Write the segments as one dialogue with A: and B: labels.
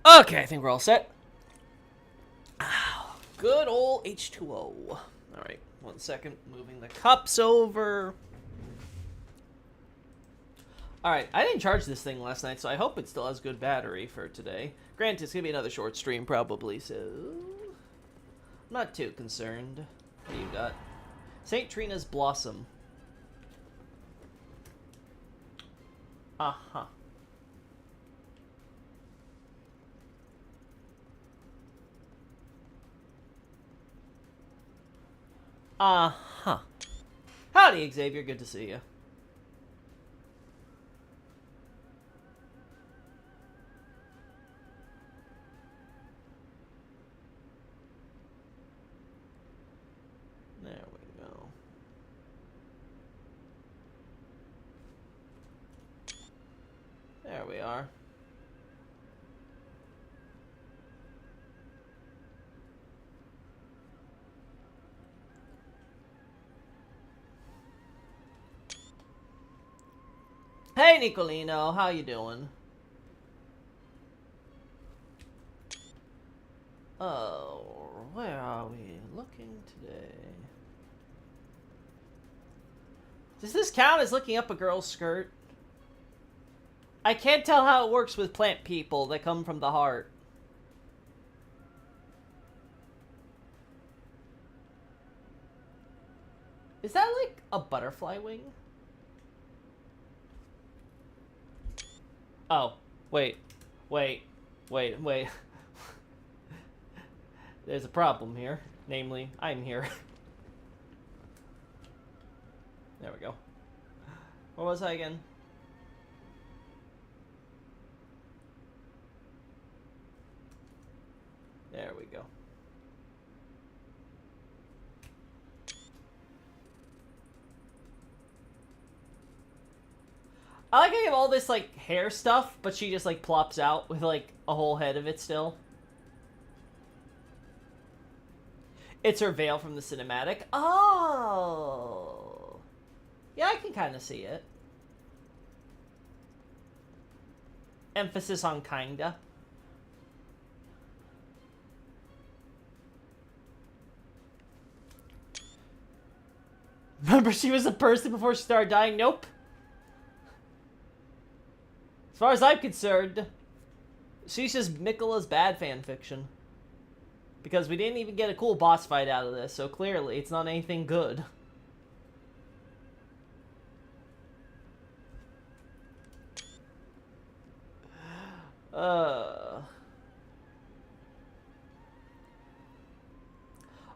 A: Okay, I think we're all set. Good old H2O. Alright, 1 second. Moving the cups over. Alright, I didn't charge this thing last night, so I hope it still has good battery for today. Granted, it's going to be another short stream probably, so... I'm not too concerned. What do you got? St. Trina's Blossom. Uh-huh. Uh-huh. Howdy, Xavier. Good to see you. There we go. There we are. Hey, Nicolino, how you doing? Oh, where are we looking today? Does this count as looking up a girl's skirt? I can't tell how it works with plant people that come from the heart. Is that like a butterfly wing? Oh, wait. There's a problem here. Namely, I'm here. There we go. Where was I again? There we go. I like how you have all this, like, hair stuff, but she just, like, plops out with, like, a whole head of it still. It's her veil from the cinematic. Oh! Yeah, I can kind of see it. Emphasis on kinda. Remember she was a person before she started dying? Nope. As far as I'm concerned, she's just Mikkola's bad fanfiction. Because we didn't even get a cool boss fight out of this, so clearly it's not anything good.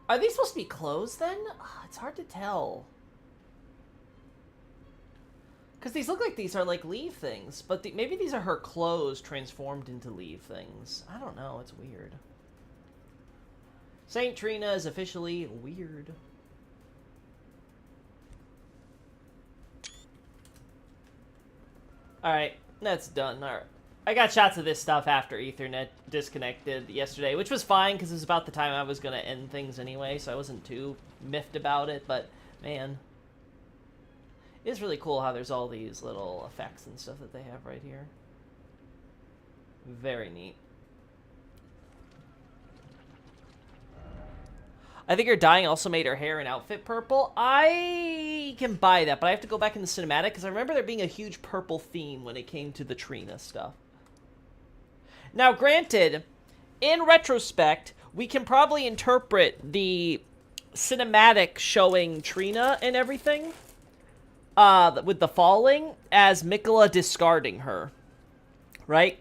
A: Are these supposed to be clothes then? It's hard to tell. Because these look like these are like leaf things, but maybe these are her clothes transformed into leaf things. I don't know, it's weird. Saint Trina is officially weird. Alright, that's done. Alright. I got shots of this stuff after Ethernet disconnected yesterday, which was fine because it was about the time I was going to end things anyway, so I wasn't too miffed about it, but man. It's really cool how there's all these little effects and stuff that they have right here. Very neat. I think her dyeing also made her hair and outfit purple. I can buy that, but I have to go back in the cinematic because I remember there being a huge purple theme when it came to the Trina stuff. Now, granted, in retrospect, we can probably interpret the cinematic showing Trina and everything, with the falling, as Mikkola discarding her. Right?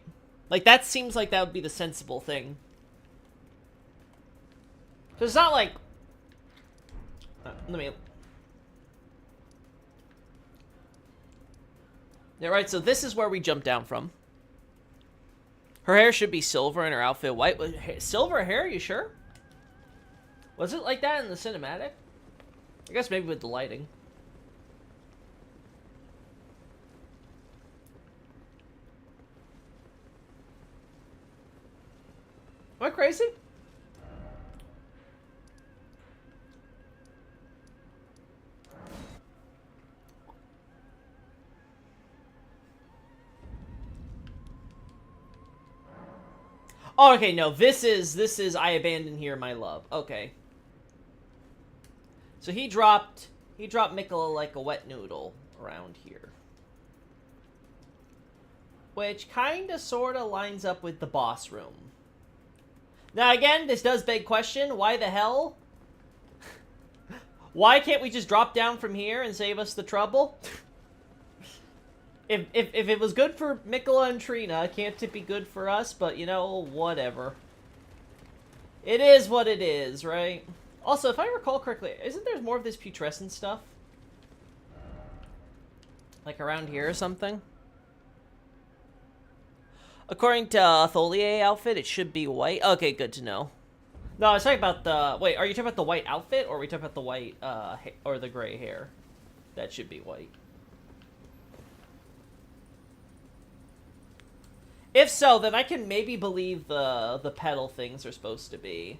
A: Like, that seems like that would be the sensible thing. So it's not like... let me... Yeah, right, so this is where we jump down from. Her hair should be silver and her outfit white. Silver hair, you sure? Was it like that in the cinematic? I guess maybe with the lighting. Am I crazy? Oh, okay, no, this is I abandon here, my love. Okay. So he dropped Mikola like a wet noodle around here. Which kinda sorta lines up with the boss room. Now again, this does beg question, why the hell? Why can't we just drop down from here and save us the trouble? If it was good for Mikola and Trina, can't it be good for us? But, you know, whatever. It is what it is, right? Also, if I recall correctly, isn't there more of this putrescent stuff? Like around here or something? According to Tholier outfit, it should be white. Okay, good to know. No, I was talking about the... Wait, are you talking about the white outfit, or are we talking about the white, or the gray hair? That should be white. If so, then I can maybe believe the pedal things are supposed to be.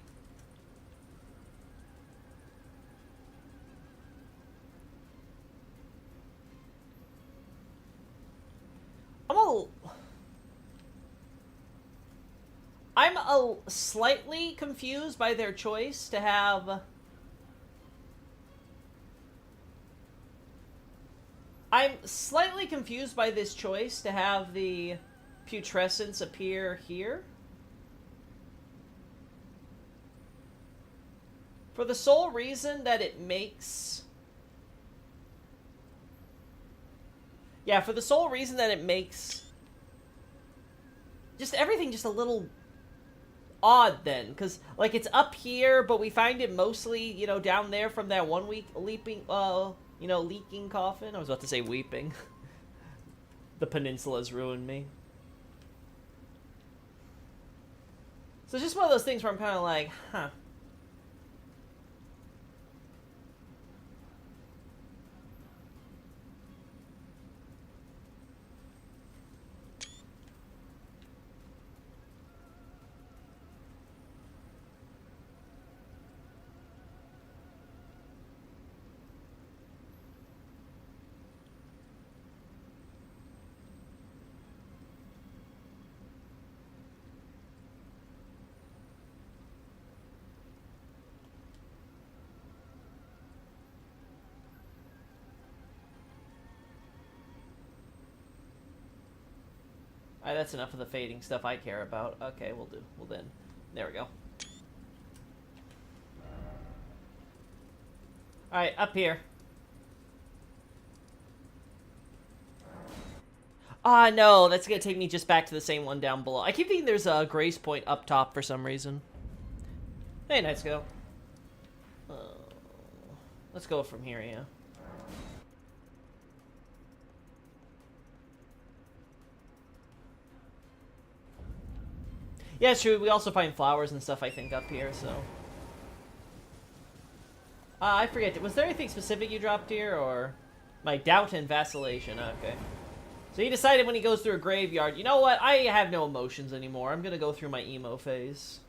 A: I'm a slightly confused by their choice to have... I'm slightly confused by this choice to have the putrescence appear here. For the sole reason that it makes... Yeah, for the sole reason that it makes... just everything just a little... odd then, because like it's up here, but we find it mostly, you know, down there from that 1 week leaping, you know, leaking coffin. I was about to say weeping. The peninsula's ruined me. So it's just one of those things where I'm kind of like, huh. Alright, that's enough of the fading stuff I care about. Okay, we'll do. Well then, there we go. Alright, up here. Ah, no, that's gonna take me just back to the same one down below. I keep thinking there's a grace point up top for some reason. Hey, nice go. Let's go from here, yeah. Yeah, it's true. We also find flowers and stuff, I think, up here, so... I forget. Was there anything specific you dropped here, or... My doubt and vacillation. Okay. So he decided when he goes through a graveyard, you know what? I have no emotions anymore. I'm gonna go through my emo phase.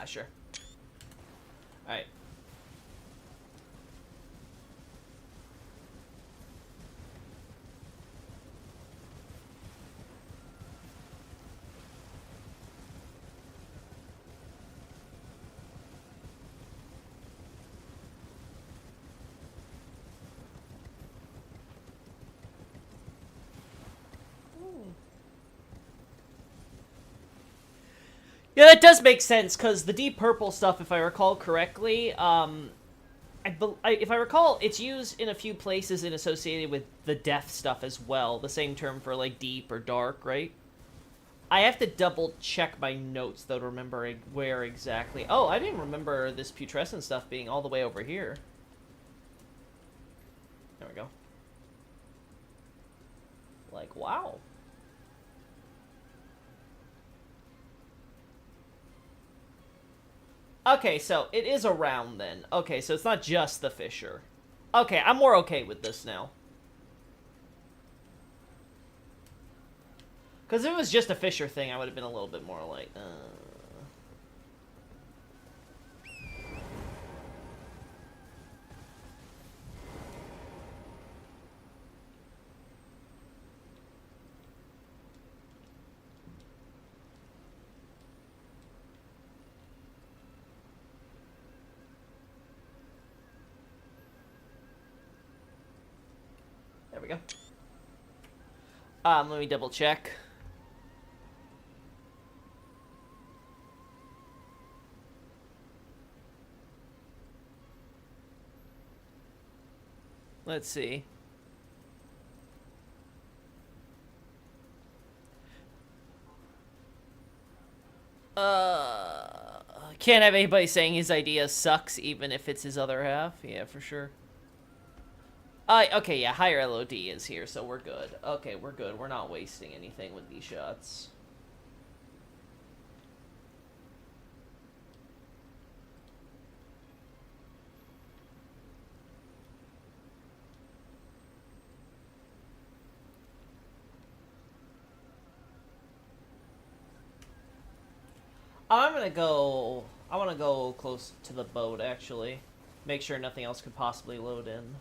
A: Sure. Alright. Yeah, that does make sense, because the deep purple stuff, if I recall correctly, if I recall, it's used in a few places and associated with the death stuff as well. The same term for, like, deep or dark, right? I have to double check my notes, though, to remember where exactly... Oh, I didn't remember this putrescent stuff being all the way over here. There we go. Like, wow. Okay, so it is around then. Okay, so it's not just the fissure. Okay, I'm more okay with this now. Because if it was just a fissure thing, I would have been a little bit more like, There we go. Let me double check. Let's see. Can't have anybody saying his idea sucks even if it's his other half. Yeah, for sure. Okay, yeah, higher LOD is here, so we're good. Okay, we're good. We're not wasting anything with these shots. I want to go close to the boat, actually. Make sure nothing else could possibly load in.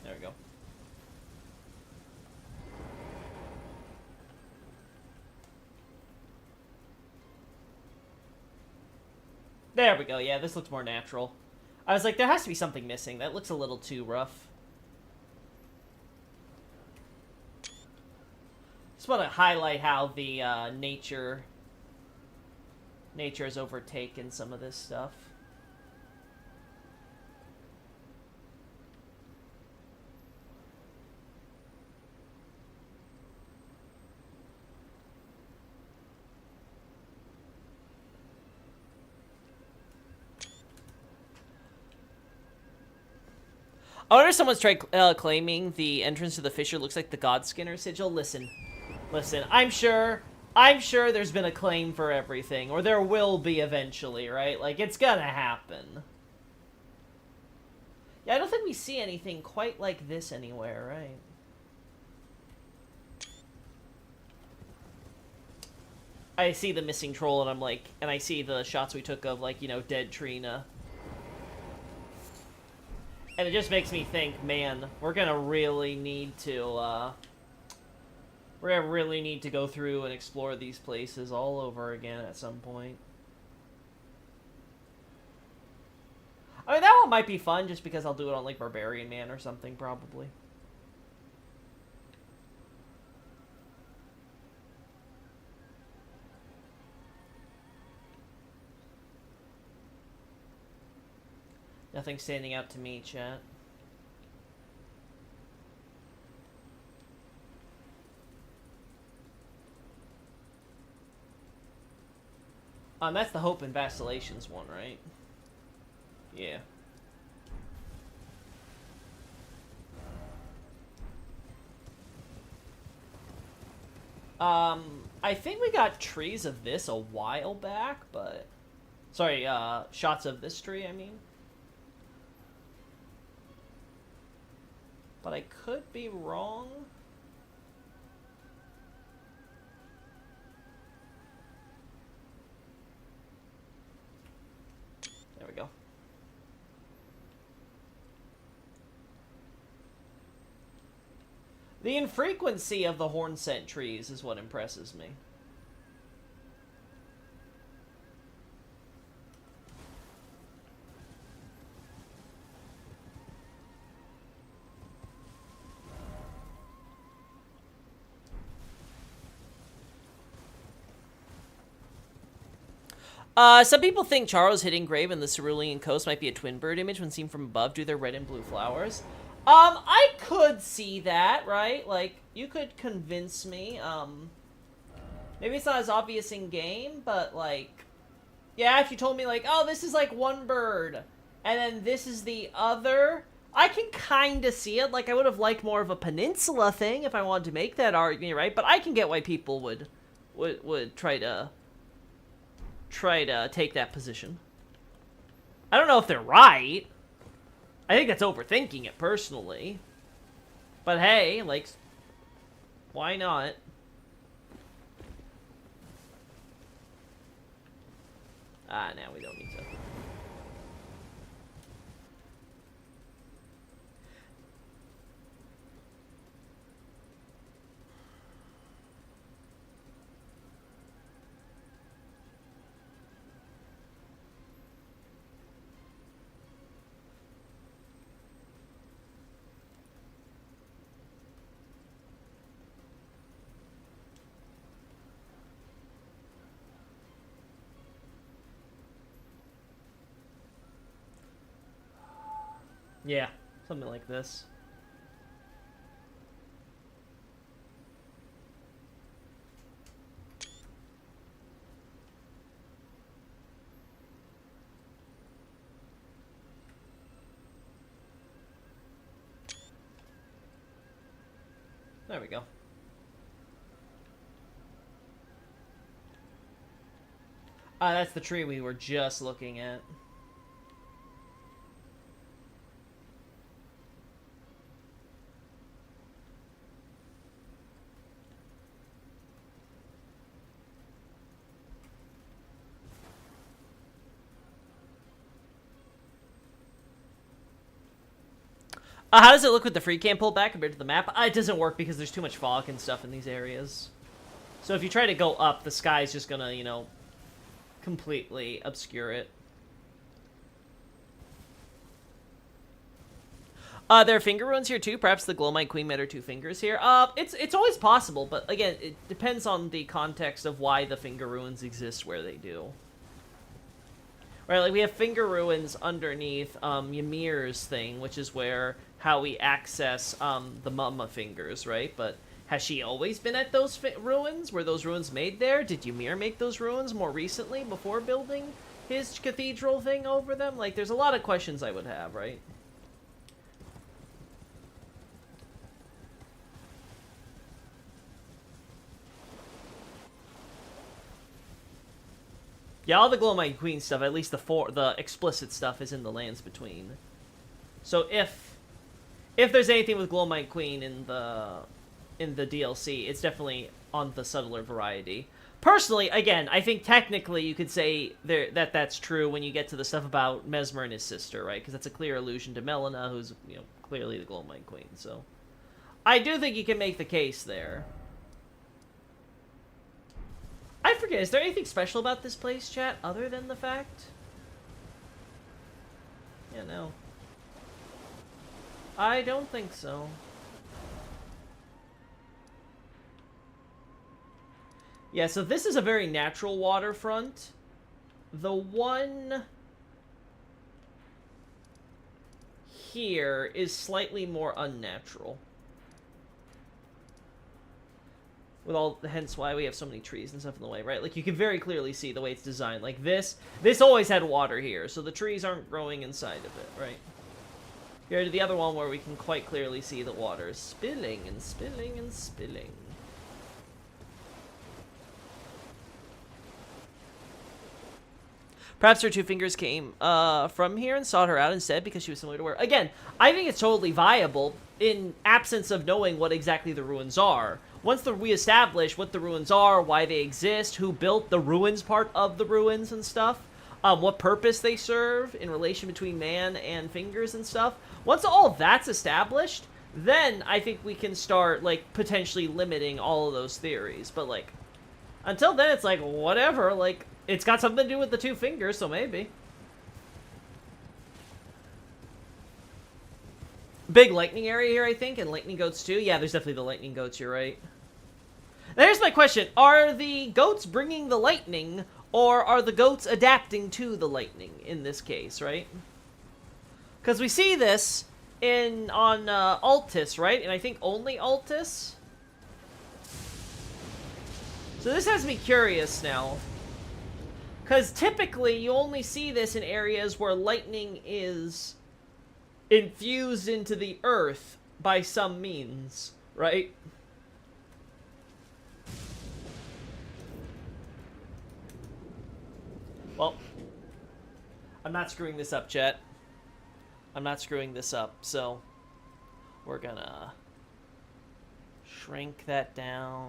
A: There we go. There we go, yeah, this looks more natural. I was like, there has to be something missing. That looks a little too rough. Just want to highlight how the nature has overtaken some of this stuff. I wonder if someone's tried claiming the entrance to the fissure looks like the Godskinner sigil. Listen, I'm sure there's been a claim for everything, or there will be eventually, right? Like, it's gonna happen. Yeah, I don't think we see anything quite like this anywhere, right? I see the missing troll, and I'm like, and I see the shots we took of, like, you know, dead Trina. And it just makes me think, man, we're gonna really need to go through and explore these places all over again at some point. I mean, that one might be fun just because I'll do it on, like, Barbarian Man or something, probably. Nothing standing out to me, chat. That's the Hope and Vacillations one, right? Yeah. I think we got trees of this a while back, but... Sorry, shots of this tree, I mean. But I could be wrong. There we go. The infrequency of the horn scent trees is what impresses me. Some people think Charo's hidden grave in the Cerulean coast might be a twin bird image when seen from above due to their red and blue flowers. I could see that, right? Like, you could convince me. Maybe it's not as obvious in game, but, like, yeah, if you told me, like, oh, this is, like, one bird, and then this is the other, I can kind of see it. Like, I would have liked more of a peninsula thing if I wanted to make that argument, right? But I can get why people would try to take that position. I don't know if they're right. I think that's overthinking it, personally. But hey, like, why not? Ah, now we don't need to. Yeah, something like this. There we go. That's the tree we were just looking at. How does it look with the free cam pulled back compared to the map? It doesn't work because there's too much fog and stuff in these areas. So if you try to go up, the sky's just gonna, you know, completely obscure it. There are finger runes here too. Perhaps the Glowmite Queen met her two fingers here. It's always possible, but again, it depends on the context of why the finger runes exist where they do. Right, like we have finger ruins underneath Ymir's thing, which is where how we access the Mama fingers, right? But has she always been at those ruins? Were those ruins made there? Did Ymir make those ruins more recently before building his cathedral thing over them? Like, there's a lot of questions I would have, right? Yeah, all the Glowmite Queen stuff, at least the explicit stuff, is in the lands between. So if there's anything with Glowmite Queen in the DLC, it's definitely on the subtler variety. Personally, again, I think technically you could say that's true when you get to the stuff about Mesmer and his sister, right? Because that's a clear allusion to Melina, who's, you know, clearly the Glowmite Queen. So I do think you can make the case there. I forget, is there anything special about this place, chat, other than the fact? Yeah, no. I don't think so. Yeah, so this is a very natural waterfront. The one here is slightly more unnatural. With all, hence why we have so many trees and stuff in the way, right? Like, you can very clearly see the way it's designed. Like, this always had water here, so the trees aren't growing inside of it, right? Here to the other one where we can quite clearly see the water spilling and spilling and spilling. Perhaps her two fingers came from here and sought her out instead because she was similar to her. Again, I think it's totally viable in absence of knowing what exactly the ruins are. Once we establish what the ruins are, why they exist, who built the ruins part of the ruins and stuff, what purpose they serve in relation between man and fingers and stuff, once all of that's established, then I think we can start, like, potentially limiting all of those theories. But, like, until then, it's like, whatever, like, it's got something to do with the two fingers, so maybe. Big lightning area here, I think, and lightning goats too. Yeah, there's definitely the lightning goats, you're right. Now, here's my question. Are the goats bringing the lightning, or are the goats adapting to the lightning in this case, right? Because we see this on Altus, right? And I think only Altus. So this has me curious now. Because typically, you only see this in areas where lightning is infused into the earth by some means, right? Well, I'm not screwing this up, chat. I'm not screwing this up, so we're gonna shrink that down.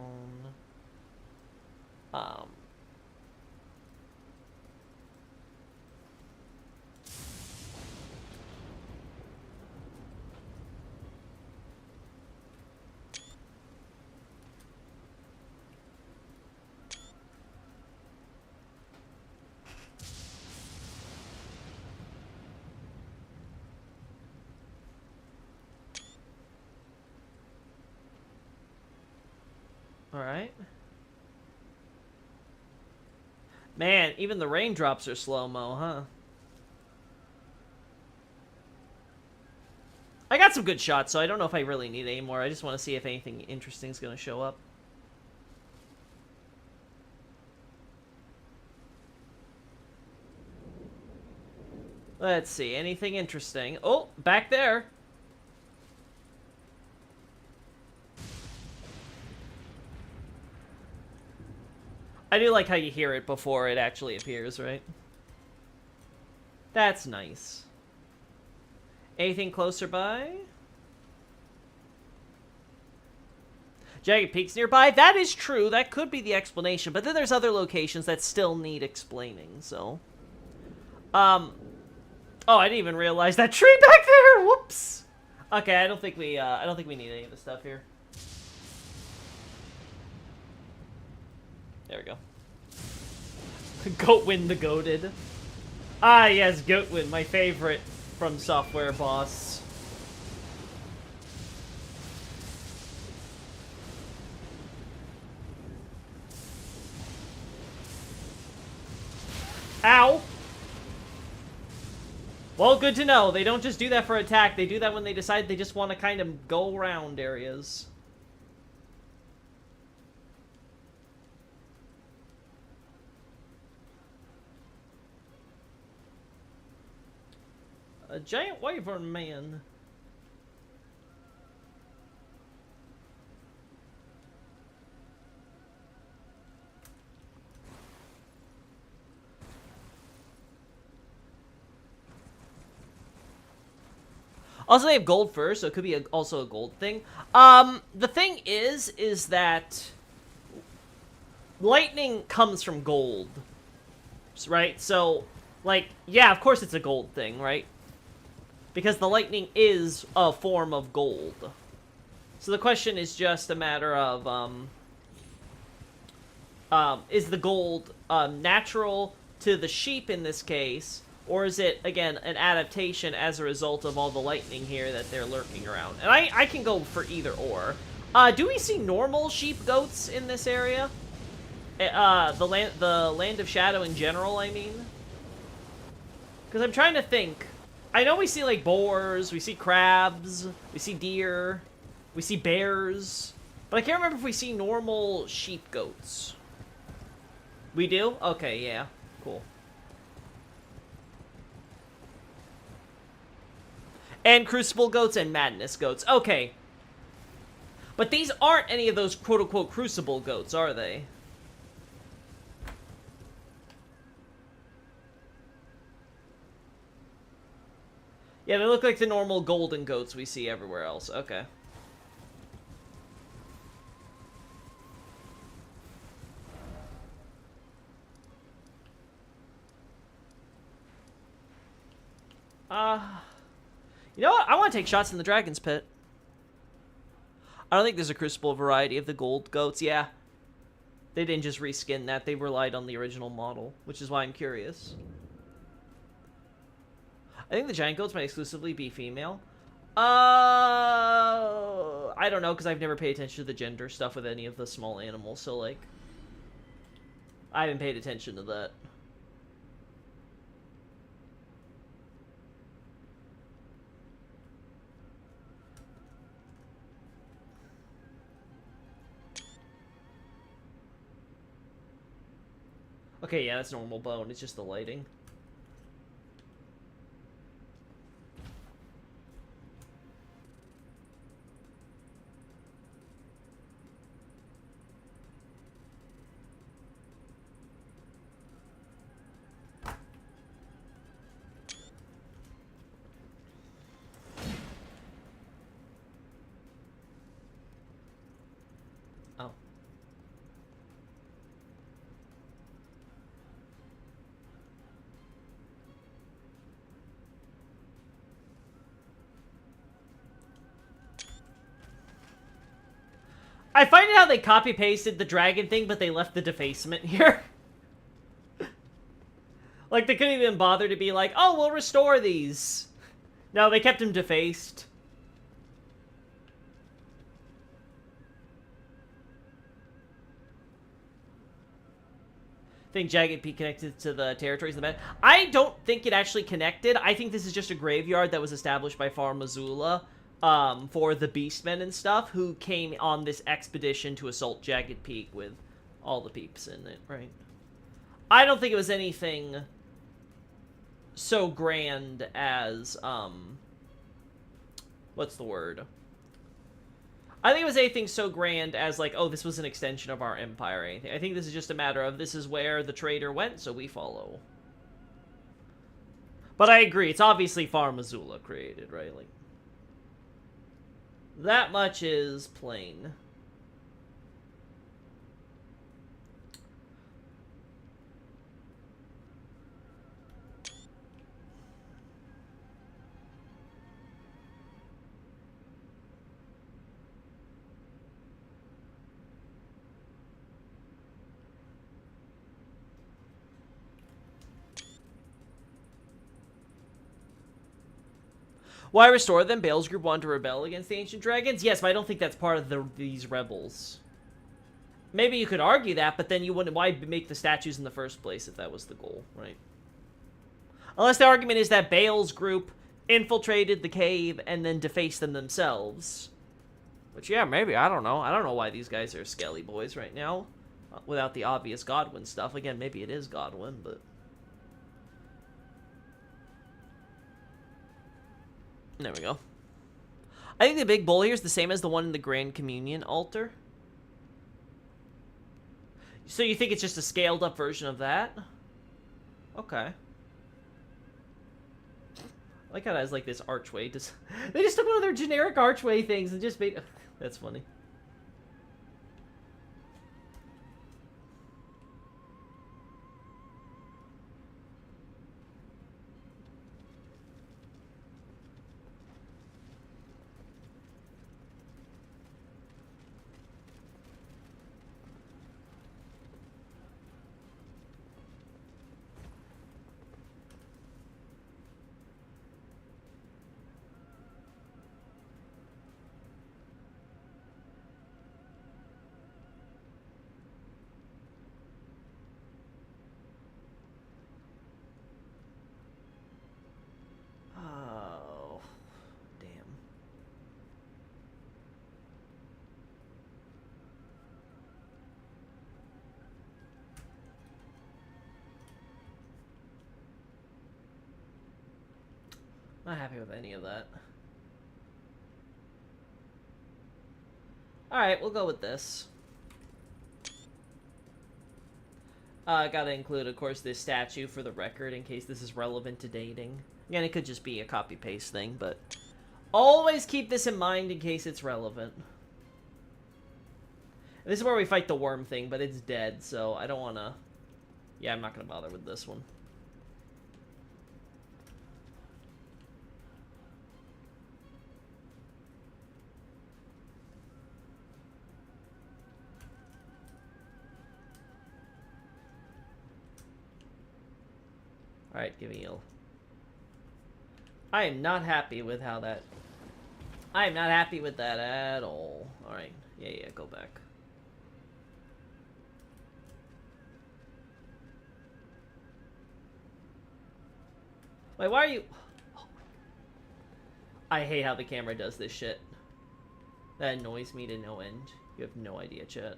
A: All right. Man, even the raindrops are slow-mo, huh? I got some good shots, so I don't know if I really need any more. I just want to see if anything interesting is going to show up. Let's see, anything interesting. Oh, back there. I do like how you hear it before it actually appears, right? That's nice. Anything closer by? Jagged Peaks nearby? That is true. That could be the explanation. But then there's other locations that still need explaining, so... Oh, I didn't even realize that tree back there! Whoops! Okay, I don't think we need any of this stuff here. There we go. Goatwin the Goated. Ah, yes, Goatwin, my favorite from Software Boss. Ow! Well, good to know. They don't just do that for attack. They do that when they decide they just want to kind of go around areas. A giant wyvern man. Also, they have gold fur, so it could be also a gold thing. The thing is that lightning comes from gold, right? So, like, yeah, of course it's a gold thing, right? Because the lightning is a form of gold. So the question is just a matter of, is the gold natural to the sheep in this case? Or is it, again, an adaptation as a result of all the lightning here that they're lurking around? And I can go for either or. Do we see normal sheep goats in this area? The land of shadow in general, I mean? Because I'm trying to think. I know we see, like, boars, we see crabs, we see deer, we see bears. But I can't remember if we see normal sheep goats. We do? Okay, yeah. Cool. And Crucible goats and Madness goats. Okay. But these aren't any of those quote-unquote Crucible goats, are they? Yeah, they look like the normal golden goats we see everywhere else. Okay. You know what? I want to take shots in the Dragon's Pit. I don't think there's a Crucible variety of the gold goats. Yeah. They didn't just reskin that. They relied on the original model, which is why I'm curious. I think the giant goats might exclusively be female. I don't know, because I've never paid attention to the gender stuff with any of the small animals, so, like, I haven't paid attention to that. Okay, yeah, that's normal bone. It's just the lighting. I find it how they copy-pasted the dragon thing, but they left the defacement here. Like, they couldn't even bother to be like, oh, we'll restore these. No, they kept him defaced. Think Jagged Peak connected to the territories of the men. I don't think it actually connected. I think this is just a graveyard that was established by Far Missoula for the Beastmen and stuff, who came on this expedition to assault Jagged Peak with all the peeps in it, right? I don't think it was anything so grand as, what's the word? I think it was anything so grand as, like, oh, this was an extension of our empire or anything. I think this is just a matter of, this is where the trader went, so we follow. But I agree, it's obviously Far Missoula created, right? Like, that much is plain. Why restore them? Bale's group wanted to rebel against the ancient dragons? Yes, but I don't think that's part of these rebels. Maybe you could argue that, but then you wouldn't. Why make the statues in the first place if that was the goal, right? Unless the argument is that Bale's group infiltrated the cave and then defaced them themselves. Which, yeah, maybe. I don't know. I don't know why these guys are skelly boys right now. Without the obvious Godwin stuff. Again, maybe it is Godwin, but... There we go. I think the big bowl here is the same as the one in the Grand Communion altar. So you think it's just a scaled up version of that? Okay. I like how it has like this archway. They just took one of their generic archway things and just made... That's funny. Not happy with any of that. Alright, we'll go with this. Gotta include, of course, this statue for the record in case this is relevant to dating. Again, it could just be a copy-paste thing, but always keep this in mind in case it's relevant. This is where we fight the worm thing, but it's dead, so I don't want to... Yeah, I'm not going to bother with this one. Alright, give me a... I am not happy with how that... I am not happy with that at all. Alright, yeah, go back. Wait, why are you... Oh. I hate how the camera does this shit. That annoys me to no end. You have no idea, chat.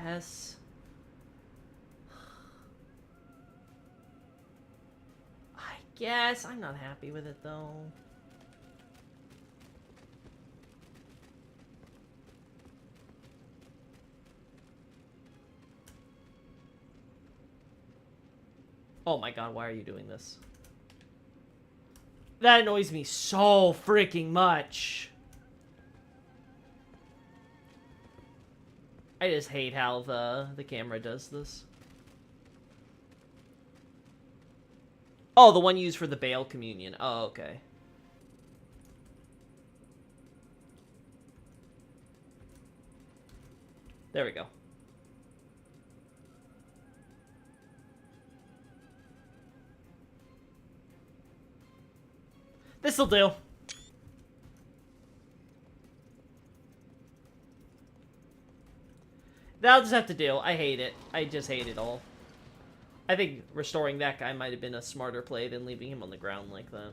A: Yes. I guess. I'm not happy with it, though. Oh my god, why are you doing this? That annoys me so freaking much. I just hate how the camera does this. Oh, the one used for the Baal Communion. Oh, okay. There we go. This'll do. That'll just have to do. I hate it. I just hate it all. I think restoring that guy might have been a smarter play than leaving him on the ground like that.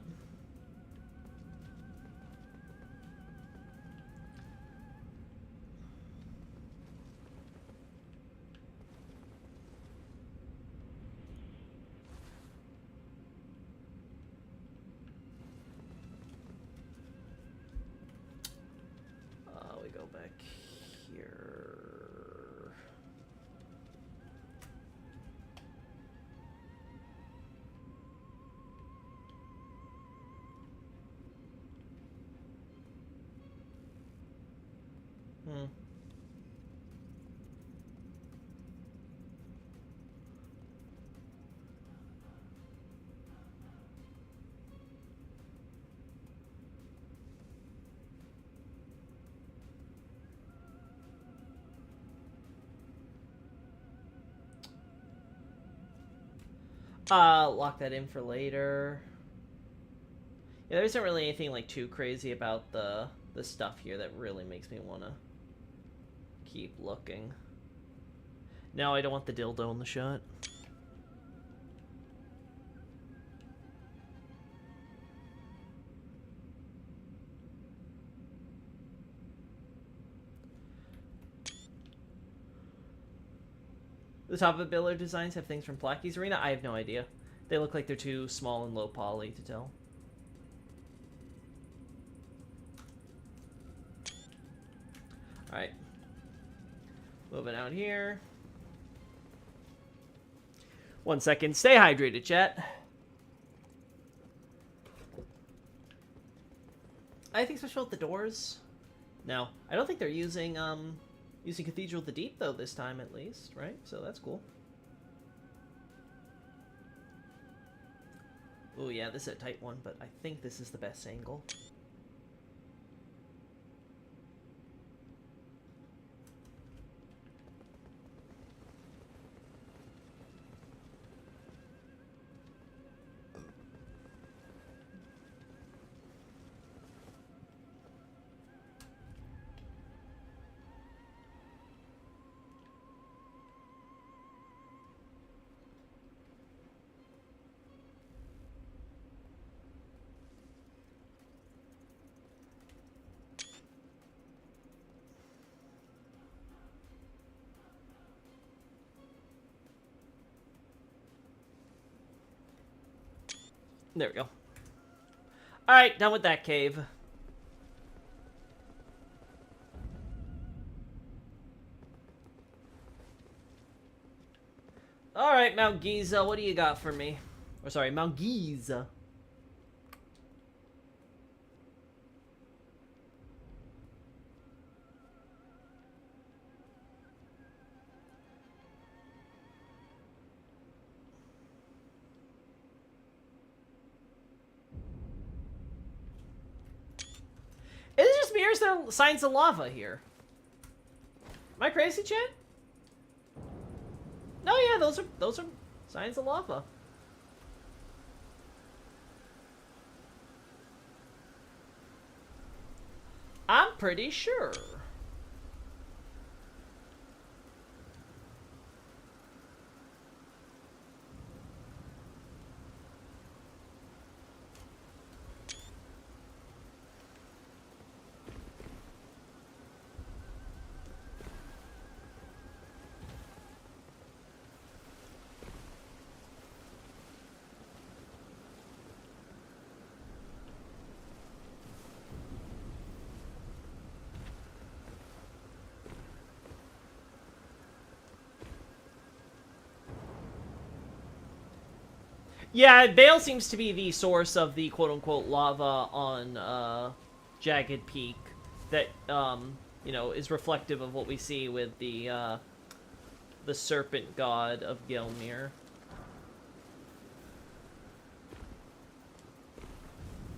A: We go back here. Lock that in for later. Yeah, there isn't really anything like too crazy about the stuff here that really makes me want to keep looking. No, I don't want the dildo in the shot. The top of the biller designs have things from Placky's Arena? I have no idea. They look like they're too small and low poly to tell. Alright. Moving out here. 1 second. Stay hydrated, chat. Anything special at the doors? No. I don't think they're using Cathedral of the Deep, though, this time at least, right? So that's cool. Oh, yeah, this is a tight one, but I think this is the best angle. There we go. Alright, done with that cave. Alright, Mount Geiza, what do you got for me? Or sorry, Mount Geiza. Is it just me or is there signs of lava here? Am I crazy, chat? No, yeah, those are signs of lava. I'm pretty sure. Yeah, Baal seems to be the source of the quote-unquote lava on Jagged Peak that you know, is reflective of what we see with the serpent god of Gelmir.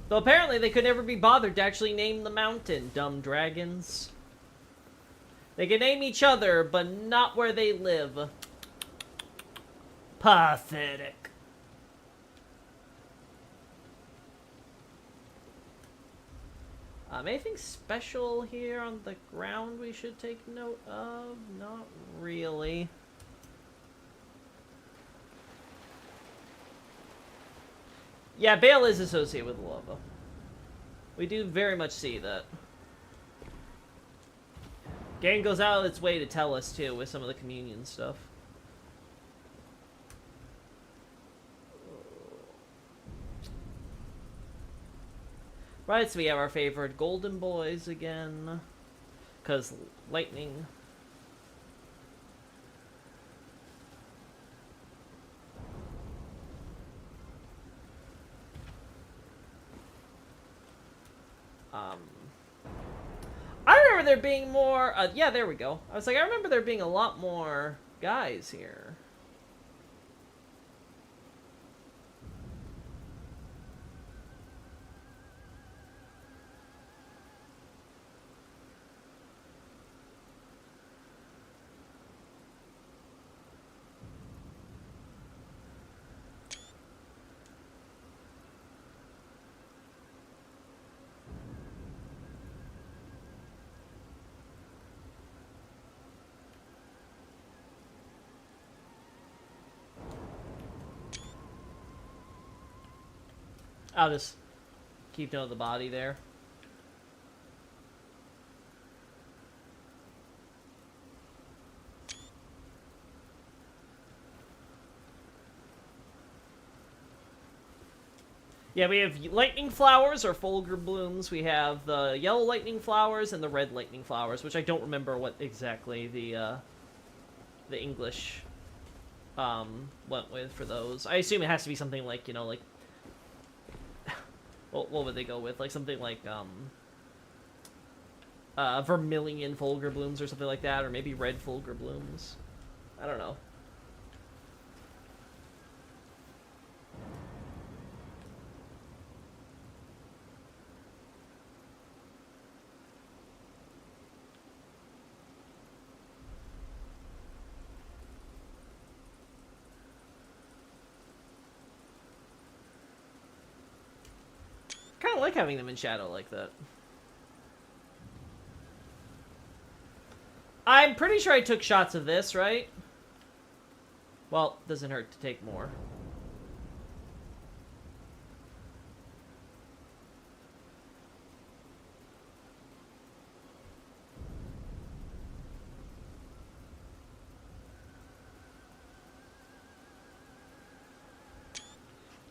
A: Though apparently they could never be bothered to actually name the mountain, dumb dragons. They can name each other, but not where they live. Pathetic. Anything special here on the ground we should take note of? Not really. Yeah, Bale is associated with lava. We do very much see that. Game goes out of its way to tell us, too, with some of the communion stuff. Right, so we have our favorite golden boys again. Because lightning... I remember there being more... yeah, there we go. I was like, I remember there being a lot more guys here. I'll just keep note of the body there. Yeah, we have lightning flowers or fulgur blooms. We have the yellow lightning flowers and the red lightning flowers, which I don't remember what exactly the English went with for those. I assume it has to be something like, you know, like what would they go with? Like something like vermilion fulgur blooms or something like that, or maybe red fulgur blooms. I don't know. I like having them in shadow like that. I'm pretty sure I took shots of this, right? Well, doesn't hurt to take more.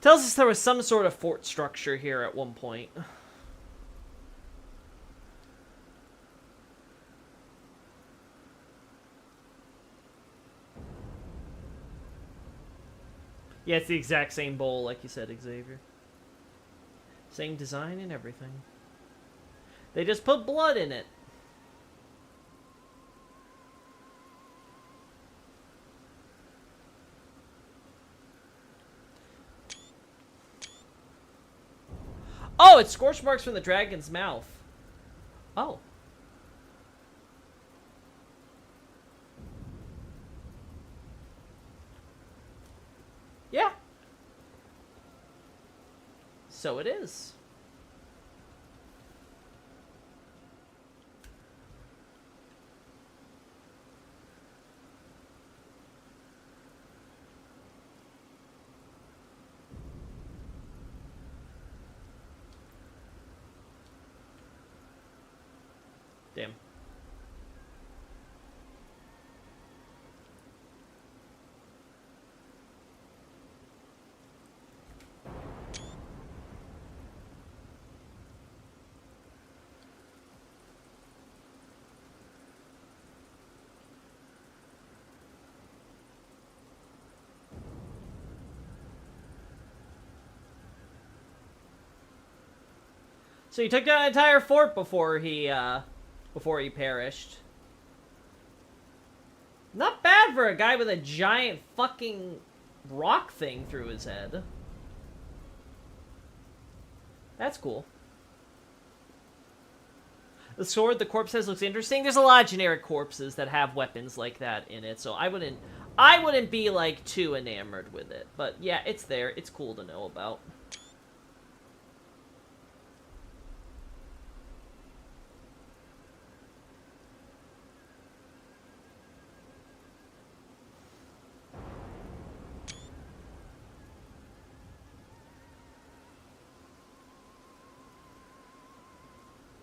A: Tells us there was some sort of fort structure here at one point. Yeah, it's the exact same bowl, like you said, Xavier. Same design and everything. They just put blood in it. Oh, it's scorch marks from the dragon's mouth. Oh. Yeah. So it is. Damn. So he took down an entire fort before he before he perished. Not bad for a guy with a giant fucking rock thing through his head. That's cool. The sword the corpse has looks interesting. There's a lot of generic corpses that have weapons like that in it, so I wouldn't be, like, too enamored with it. But, yeah, it's there. It's cool to know about.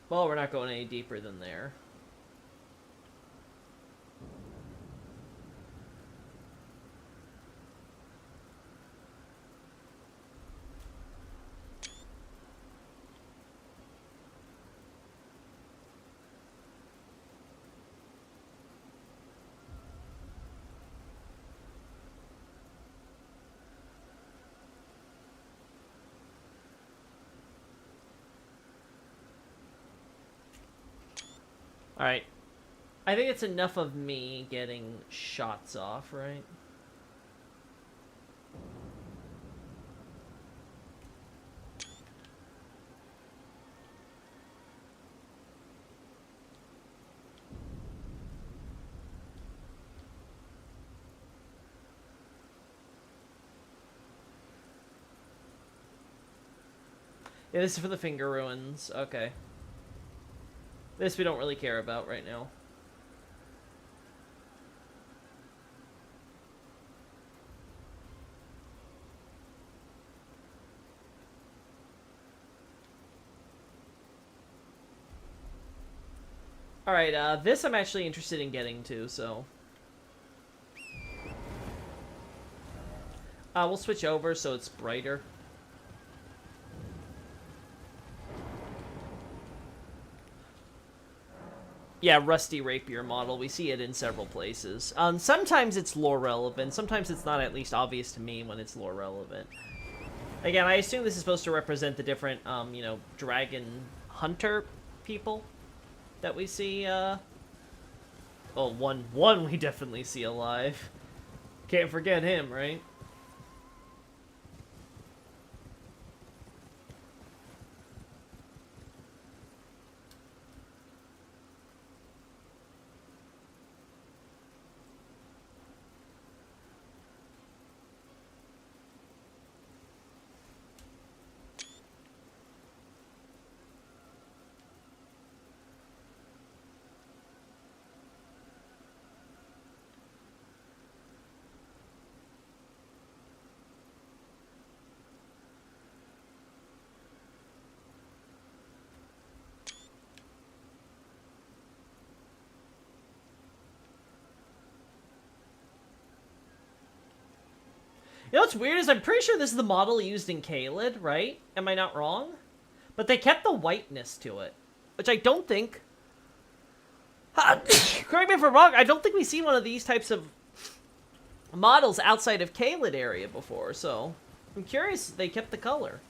A: Well, we're not going any deeper than there. Alright. I think it's enough of me getting shots off, right? Yeah, this is for the finger ruins. Okay. This we don't really care about right now. Alright, this I'm actually interested in getting to, so... we'll switch over so it's brighter. Yeah, rusty rapier model. We see it in several places. Sometimes it's lore relevant. Sometimes it's not at least obvious to me when it's lore relevant. Again, I assume this is supposed to represent the different, you know, dragon hunter people that we see, Oh, one we definitely see alive. Can't forget him, right? You know what's weird is I'm pretty sure this is the model used in Caelid, right? Am I not wrong? But they kept the whiteness to it, which I don't think... Correct me if I'm wrong, I don't think we've seen one of these types of models outside of Caelid area before, so... I'm curious they kept the color.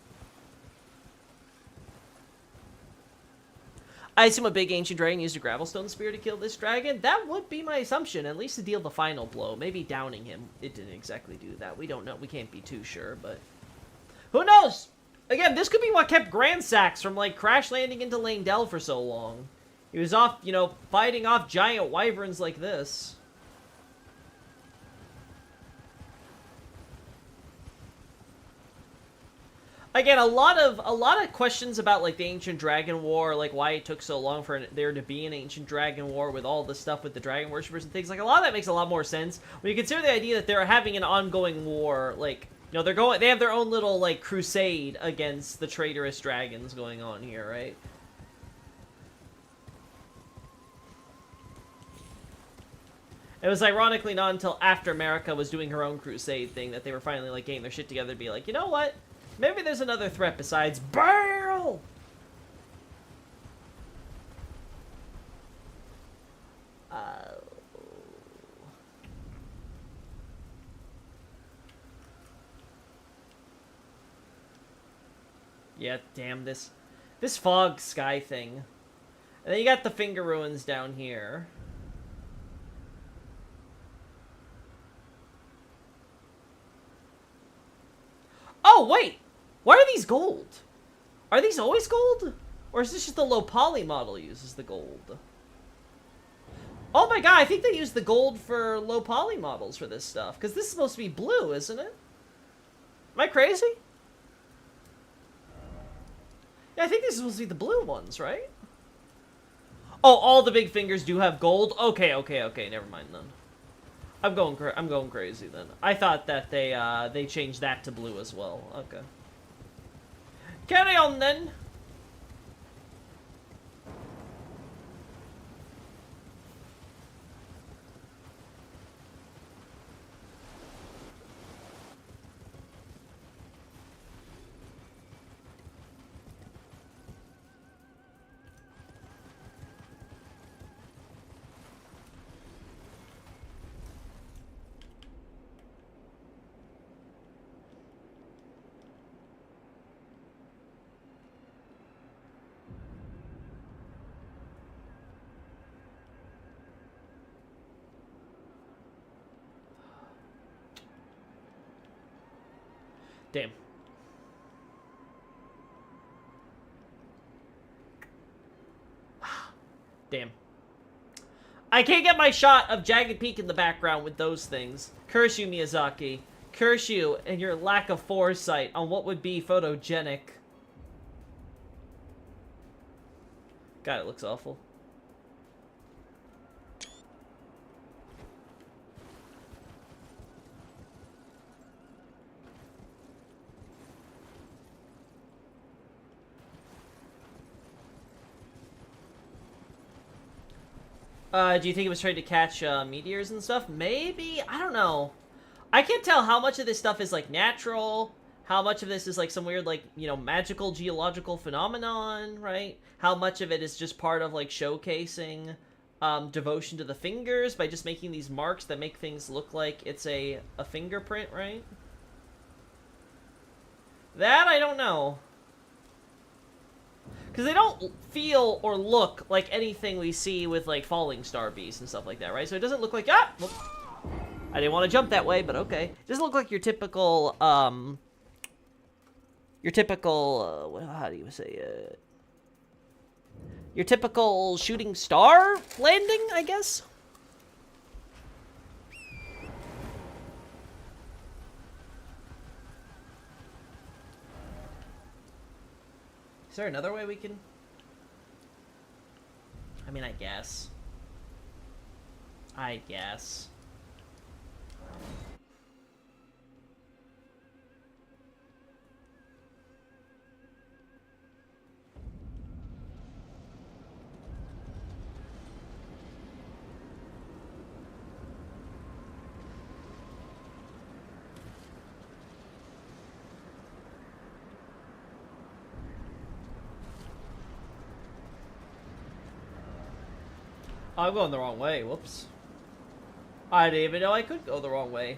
A: I assume a big ancient dragon used a gravelstone spear to kill this dragon. That would be my assumption, at least to deal the final blow. Maybe downing him. It didn't exactly do that. We don't know. We can't be too sure, but... Who knows? Again, this could be what kept Grandsax from, like, crash landing into Langdell for so long. He was off, you know, fighting off giant wyverns like this. Again, a lot of questions about, like, the Ancient Dragon War, like, why it took so long for there to be an Ancient Dragon War with all the stuff with the Dragon Worshippers and things. Like, a lot of that makes a lot more sense when you consider the idea that they're having an ongoing war, like, you know, they have their own little, like, crusade against the traitorous dragons going on here, right? It was ironically not until after America was doing her own crusade thing that they were finally, like, getting their shit together to be like, you know what? Maybe there's another threat besides Barrel! Yeah, damn, this fog sky thing. And then you got the finger ruins down here. Oh, wait! Why are these gold? Are these always gold? Or is this just the low poly model uses the gold? Oh my god, I think they use the gold for low poly models for this stuff. Because this is supposed to be blue, isn't it? Am I crazy? Yeah, I think these are supposed to be the blue ones, right? Oh, all the big fingers do have gold? Okay, never mind then. I'm going crazy then. I thought that they changed that to blue as well. Okay. Carry on then. Damn. Damn. I can't get my shot of Jagged Peak in the background with those things. Curse you, Miyazaki. Curse you and your lack of foresight on what would be photogenic. God, it looks awful. Do you think it was trying to catch meteors and stuff? Maybe? I don't know. I can't tell how much of this stuff is, like, natural, how much of this is, like, some weird, like, you know, magical geological phenomenon, right? How much of it is just part of, like, showcasing devotion to the fingers by just making these marks that make things look like it's a fingerprint, right? That I don't know. Because they don't feel or look like anything we see with, like, falling star beasts and stuff like that, right? So it doesn't look like... Ah! Whoop. I didn't want to jump that way, but okay. It doesn't look like your typical, how do you say it? Your typical shooting star landing, I guess? Is there another way we can... I mean, I guess. I'm going the wrong way. Whoops. I didn't even know I could go the wrong way.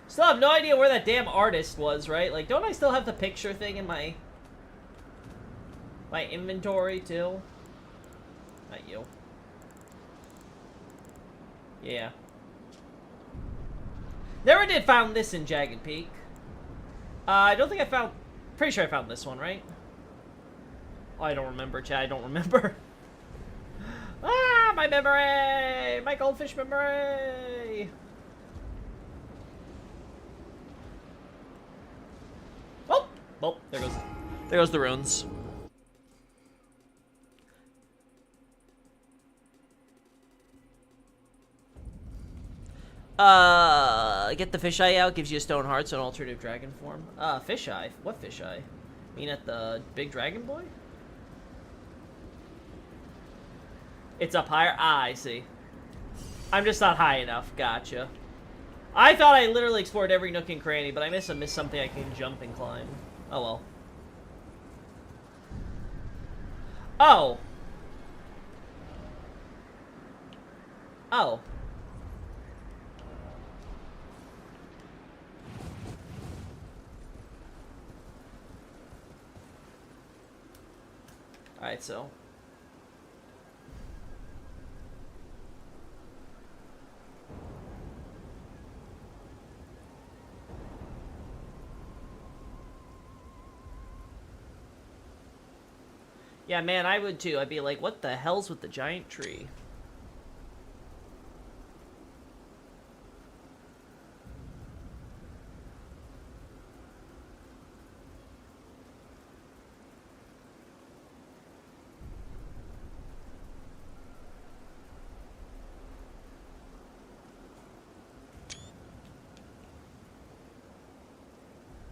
A: Still have no idea where that damn artist was, right? Like, don't I still have the picture thing in my inventory, too? Not you. Yeah. Never did found this in Jagged Peak. I don't think I found... Pretty sure I found this one, right? Oh, I don't remember, Chad. I don't remember. Ah, my memory! My goldfish memory! Oh! Well, there goes the runes. Get the fisheye out, gives you a stone heart, so an alternative dragon form. Fisheye? What fisheye? Mean at the big dragon boy? It's up higher? Ah, I see. I'm just not high enough. Gotcha. I thought I literally explored every nook and cranny, but I missed something I can jump and climb. Oh, well. Oh. Oh. Alright, so... Yeah, man, I would too. I'd be like, what the hell's with the giant tree?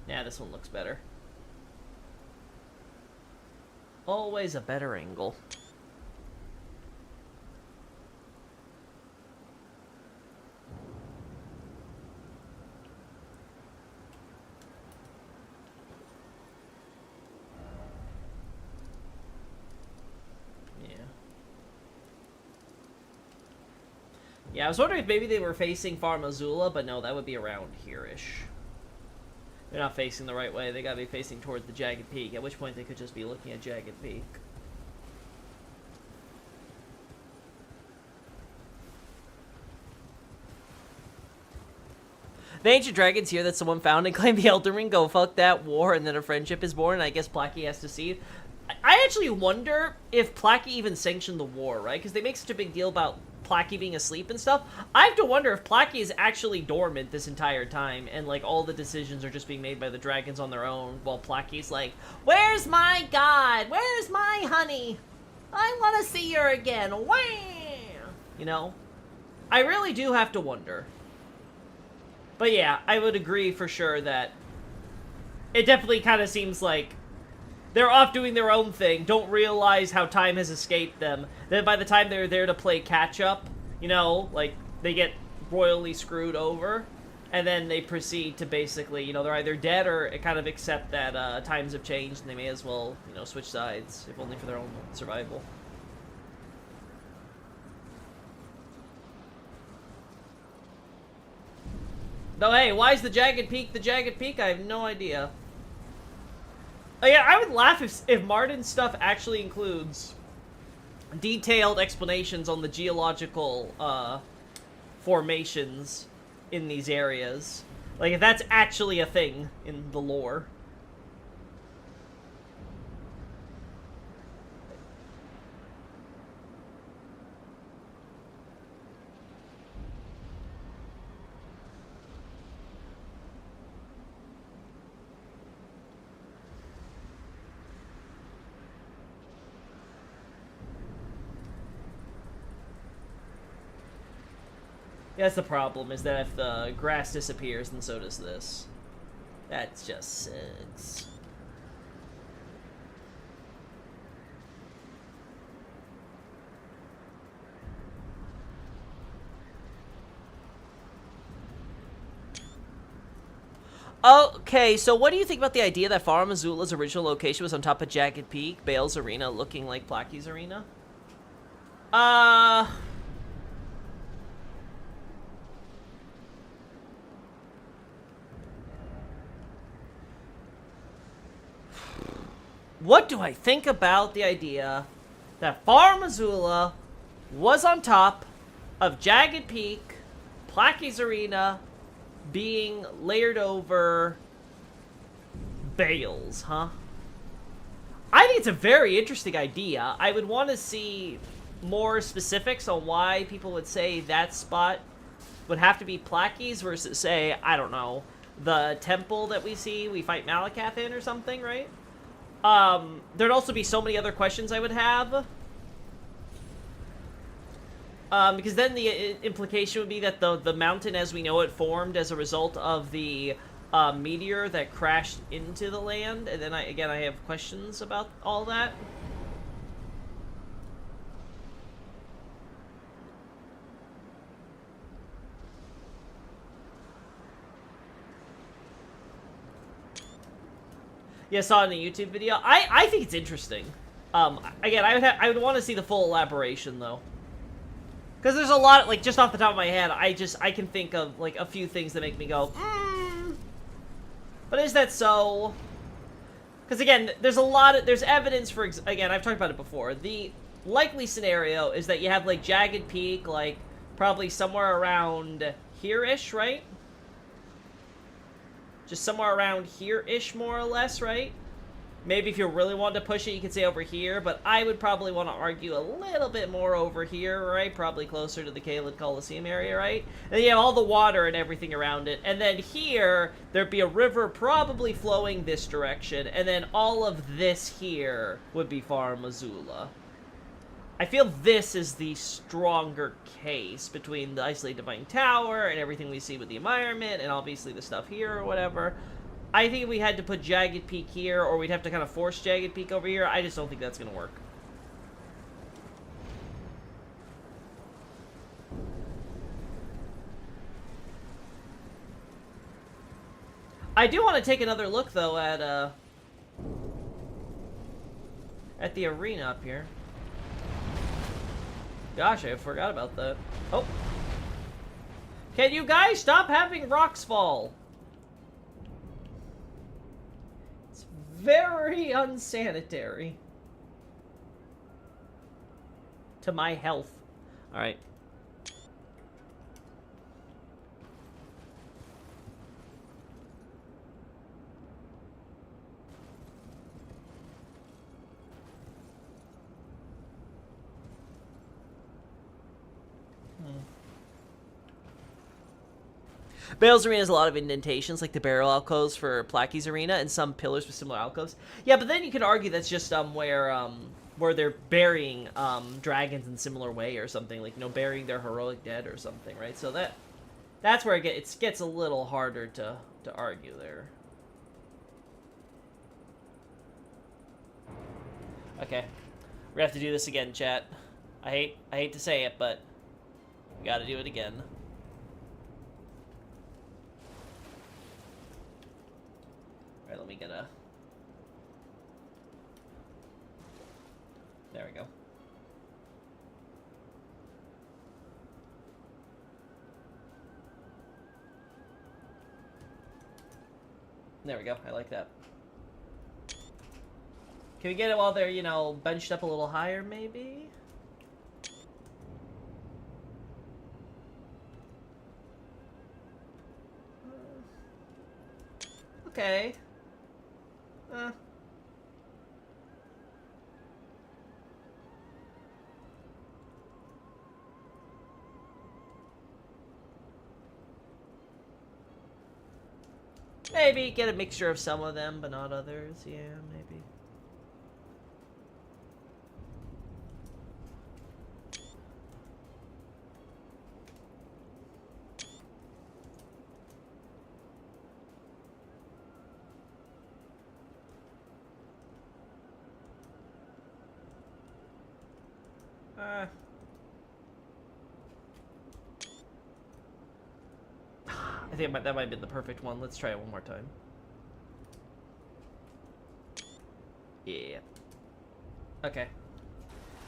A: Yeah, this one looks better. Always a better angle. Yeah, I was wondering if maybe they were facing Farm Azula, but no, that would be around here-ish. They're not facing the right way. They gotta be facing toward the Jagged Peak, at which point they could just be looking at Jagged Peak. The ancient dragons here that someone found and claimed the Elden Ring go fuck that war and then a friendship is born and I guess Placky has to see it. I actually wonder if Placky even sanctioned the war, right? Because they make such a big deal about Placky being asleep and stuff. I have to wonder if Placky is actually dormant this entire time and like all the decisions are just being made by the dragons on their own while Placky's like, where's my god? Where's my honey? I want to see her again. Wham! You know? I really do have to wonder. But yeah, I would agree for sure that it definitely kind of seems like they're off doing their own thing, don't realize how time has escaped them. Then by the time they're there to play catch-up, you know, like, they get royally screwed over, and then they proceed to basically, you know, they're either dead or kind of accept that times have changed and they may as well, you know, switch sides, if only for their own survival. Though, hey, why is the Jagged Peak the Jagged Peak? I have no idea. Oh yeah, I would laugh if Martin's stuff actually includes detailed explanations on the geological formations in these areas. Like, if that's actually a thing in the lore. Yeah, that's the problem, is that if the grass disappears, then so does this. That just sucks. Okay, so what do you think about the idea that Farm Azula's original location was on top of Jagged Peak, Bale's arena, looking like Placky's arena? What do I think about the idea that Farm Azula was on top of Jagged Peak, Placky's arena, being layered over Bales, huh? I think it's a very interesting idea. I would want to see more specifics on why people would say that spot would have to be Placky's versus, say, I don't know, the temple that we fight Malakath in or something, right? There'd also be so many other questions I would have. Because then the implication would be that the mountain as we know it formed as a result of the meteor that crashed into the land. And then, I have questions about all that. Yeah, I saw it in a YouTube video. I think it's interesting. Again, I would want to see the full elaboration, though. Because there's a lot, like, just off the top of my head, I can think of, like, a few things that make me go, But is that so? Because again, there's evidence for, again, I've talked about it before. The likely scenario is that you have, like, Jagged Peak, like, probably somewhere around here-ish, right? Just somewhere around here-ish, more or less, right? Maybe if you really want to push it, you could say over here, but I would probably want to argue a little bit more over here, right? Probably closer to the Kaled Coliseum area, right? And then you have all the water and everything around it. And then here, there'd be a river probably flowing this direction, and then all of this here would be Far Missoula. I feel this is the stronger case between the Isolated Divine Tower and everything we see with the environment, and obviously the stuff here or whatever. I think if we had to put Jagged Peak here, or we'd have to kind of force Jagged Peak over here, I just don't think that's going to work. I do want to take another look, though, at the arena up here. Gosh, I forgot about that. Oh. Can you guys stop having rocks fall? Very unsanitary. To my health. Alright. Bale's Arena has a lot of indentations, like the barrel alcoves for Placky's Arena, and some pillars with similar alcoves. Yeah, but then you could argue that's just where they're burying dragons in similar way or something, like, you know, burying their heroic dead or something, right? So that's where it gets a little harder to argue there. Okay, we have to do this again, chat. I hate to say it, but we got to do it again. Alright, let me get a... There we go. There we go, I like that. Can we get it while they're, you know, benched up a little higher, maybe? Okay. Maybe get a mixture of some of them, but not others. Yeah, maybe. I think that might have been the perfect one. Let's try it one more time. Yeah. Okay.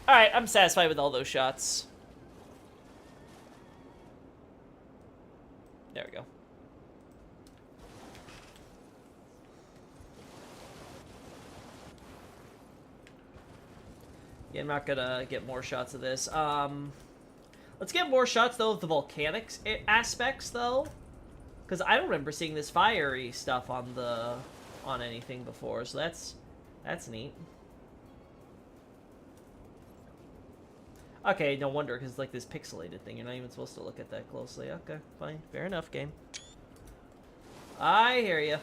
A: Alright, I'm satisfied with all those shots. There we go. Yeah, I'm not gonna get more shots of this. Let's get more shots, though, of the volcanic aspects, though. Because I don't remember seeing this fiery stuff on anything before, so that's neat. Okay, no wonder, because it's like this pixelated thing. You're not even supposed to look at that closely. Okay, fine. Fair enough, game. I hear you.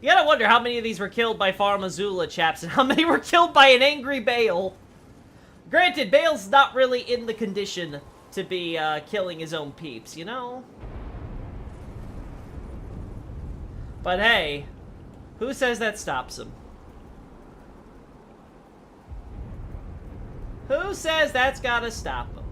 A: You gotta wonder how many of these were killed by Far Missoula, chaps, and how many were killed by an angry Bale. Granted, Bale's not really in the condition to be killing his own peeps, you know? But hey, who says that stops him? Who says that's gotta stop him?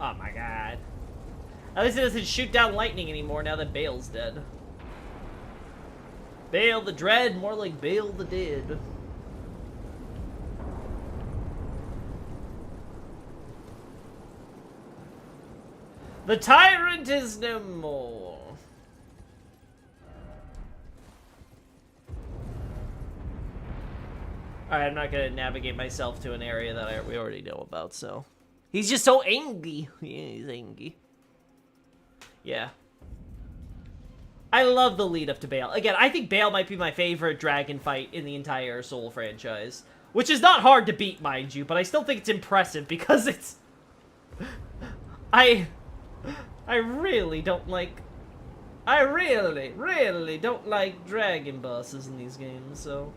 A: Oh my god. At least it doesn't shoot down lightning anymore now that Bale's dead. Bale the Dread, more like Bale the Dead. The tyrant is no more. Alright, I'm not gonna navigate myself to an area that we already know about, so. He's just so angry. Yeah, he's angry. Yeah. I love the lead up to Bale. Again, I think Bale might be my favorite dragon fight in the entire Soul franchise. Which is not hard to beat, mind you, but I still think it's impressive because it's... I really don't like... I really don't like dragon bosses in these games, so...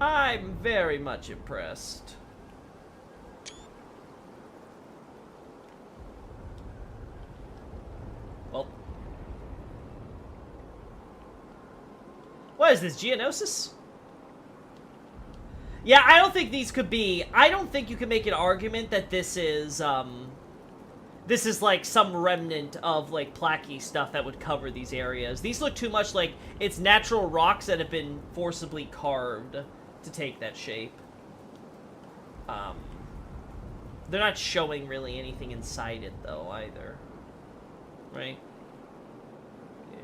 A: I'm very much impressed. Well. What is this, Geonosis? Yeah, I don't think these could be... I don't think you can make an argument that this is like some remnant of like placky stuff that would cover these areas. These look too much like it's natural rocks that have been forcibly carved to take that shape. They're not showing really anything inside it though either. Right? Yeah.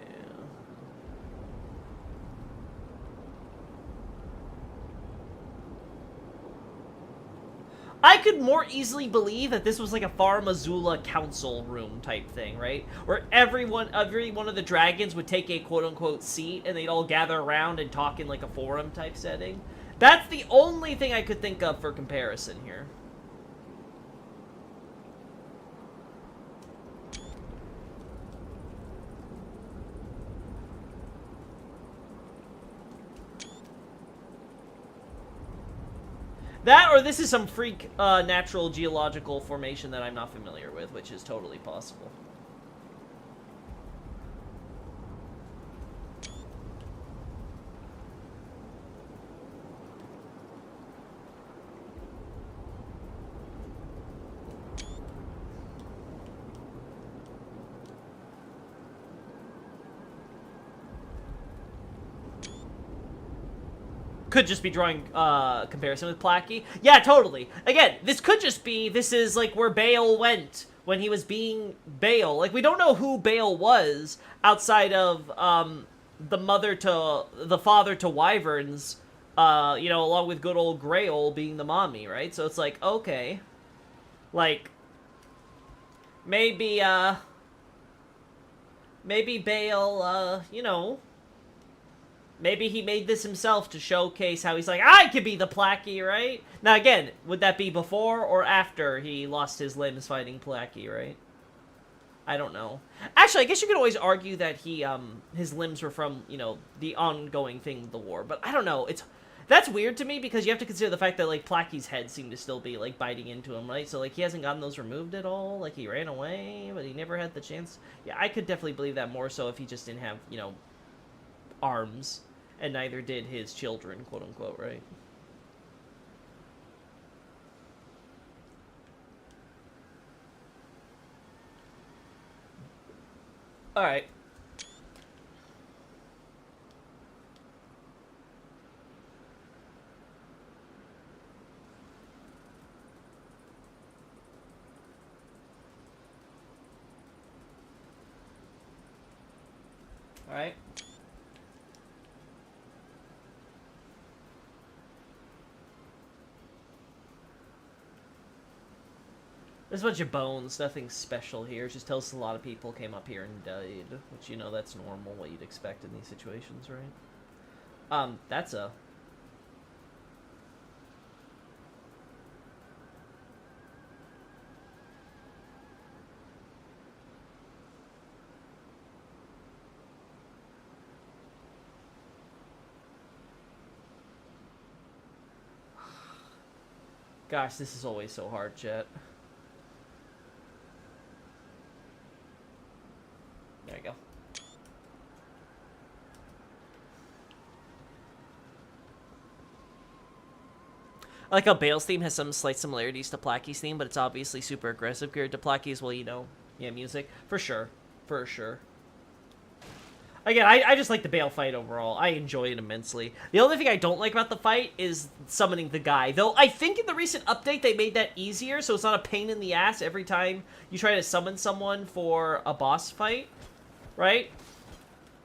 A: I could more easily believe that this was like a Far Missoula council room type thing, right? Where every one of the dragons would take a quote-unquote seat and they'd all gather around and talk in like a forum type setting. That's the only thing I could think of for comparison here. That, or this is some freak natural geological formation that I'm not familiar with, which is totally possible. Could just be drawing comparison with Placky. Yeah, totally. Again, this could just be, this is like where Bale went when he was being Bale. Like, we don't know who Bale was outside of the father to Wyverns, you know, along with good old Grail being the mommy, right? So it's like, okay. Like, maybe Bale, you know, maybe he made this himself to showcase how he's like, I could be the Placky, right? Now, again, would that be before or after he lost his limbs fighting Placky, right? I don't know. Actually, I guess you could always argue that he, his limbs were from, you know, the ongoing thing of the war. But I don't know. That's weird to me because you have to consider the fact that, like, Placky's head seemed to still be, like, biting into him, right? So, like, he hasn't gotten those removed at all. Like, he ran away, but he never had the chance. Yeah, I could definitely believe that more so if he just didn't have, you know, arms. And neither did his children, quote-unquote, right? Alright. Alright. There's a bunch of bones, nothing special here. It just tells us a lot of people came up here and died, which, you know, that's normal, what you'd expect in these situations, right? That's a... Gosh, this is always so hard, chat. There you go. like how Bale's theme has some slight similarities to Placky's theme, but it's obviously super aggressive compared to Placky's. Well, you know, yeah, music for sure, for sure. Again, I just like the Bale fight overall. I enjoy it immensely. The only thing I don't like about the fight is summoning the guy. Though I think in the recent update they made that easier, so it's not a pain in the ass every time you try to summon someone for a boss fight, right?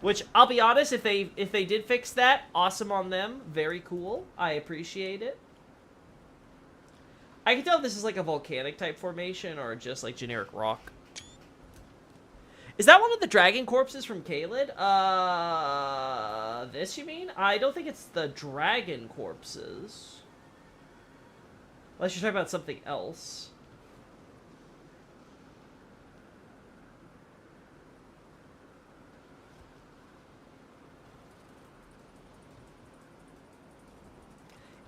A: Which, I'll be honest, if they did fix that, awesome on them. Very cool. I appreciate it. I can tell if this is like a volcanic type formation or just like generic rock. Is that one of the dragon corpses from Caelid? This you mean? I don't think it's the dragon corpses. Unless you're talking about something else.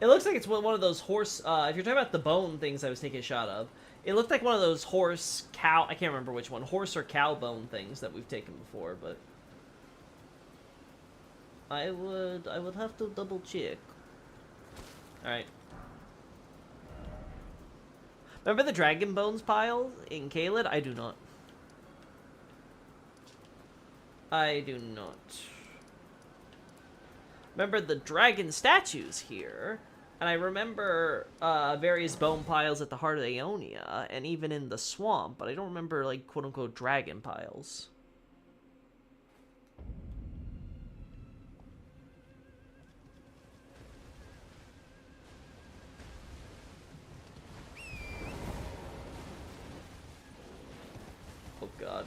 A: It looks like it's one of those horse, if you're talking about the bone things I was taking a shot of, it looked like one of those horse, cow, I can't remember which one, horse or cow bone things that we've taken before, but I would have to double check. Alright. Remember the dragon bones pile in Caelid? I do not. I do not. Remember the dragon statues here. And I remember various bone piles at the heart of Aeonia, and even in the swamp, but I don't remember, like, quote-unquote dragon piles. Oh, God.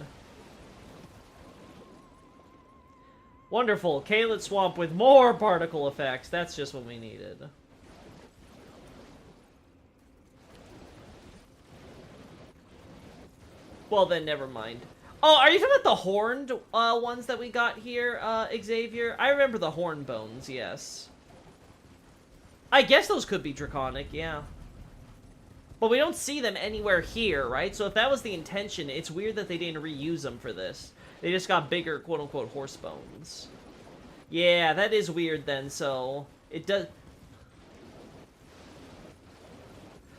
A: Wonderful. Caelid Swamp with more particle effects. That's just what we needed. Well, then, never mind. Oh, are you talking about the horned ones that we got here, Xavier? I remember the horn bones, yes. I guess those could be draconic, yeah. But we don't see them anywhere here, right? So if that was the intention, it's weird that they didn't reuse them for this. They just got bigger, quote-unquote, horse bones. Yeah, that is weird then, so... It does...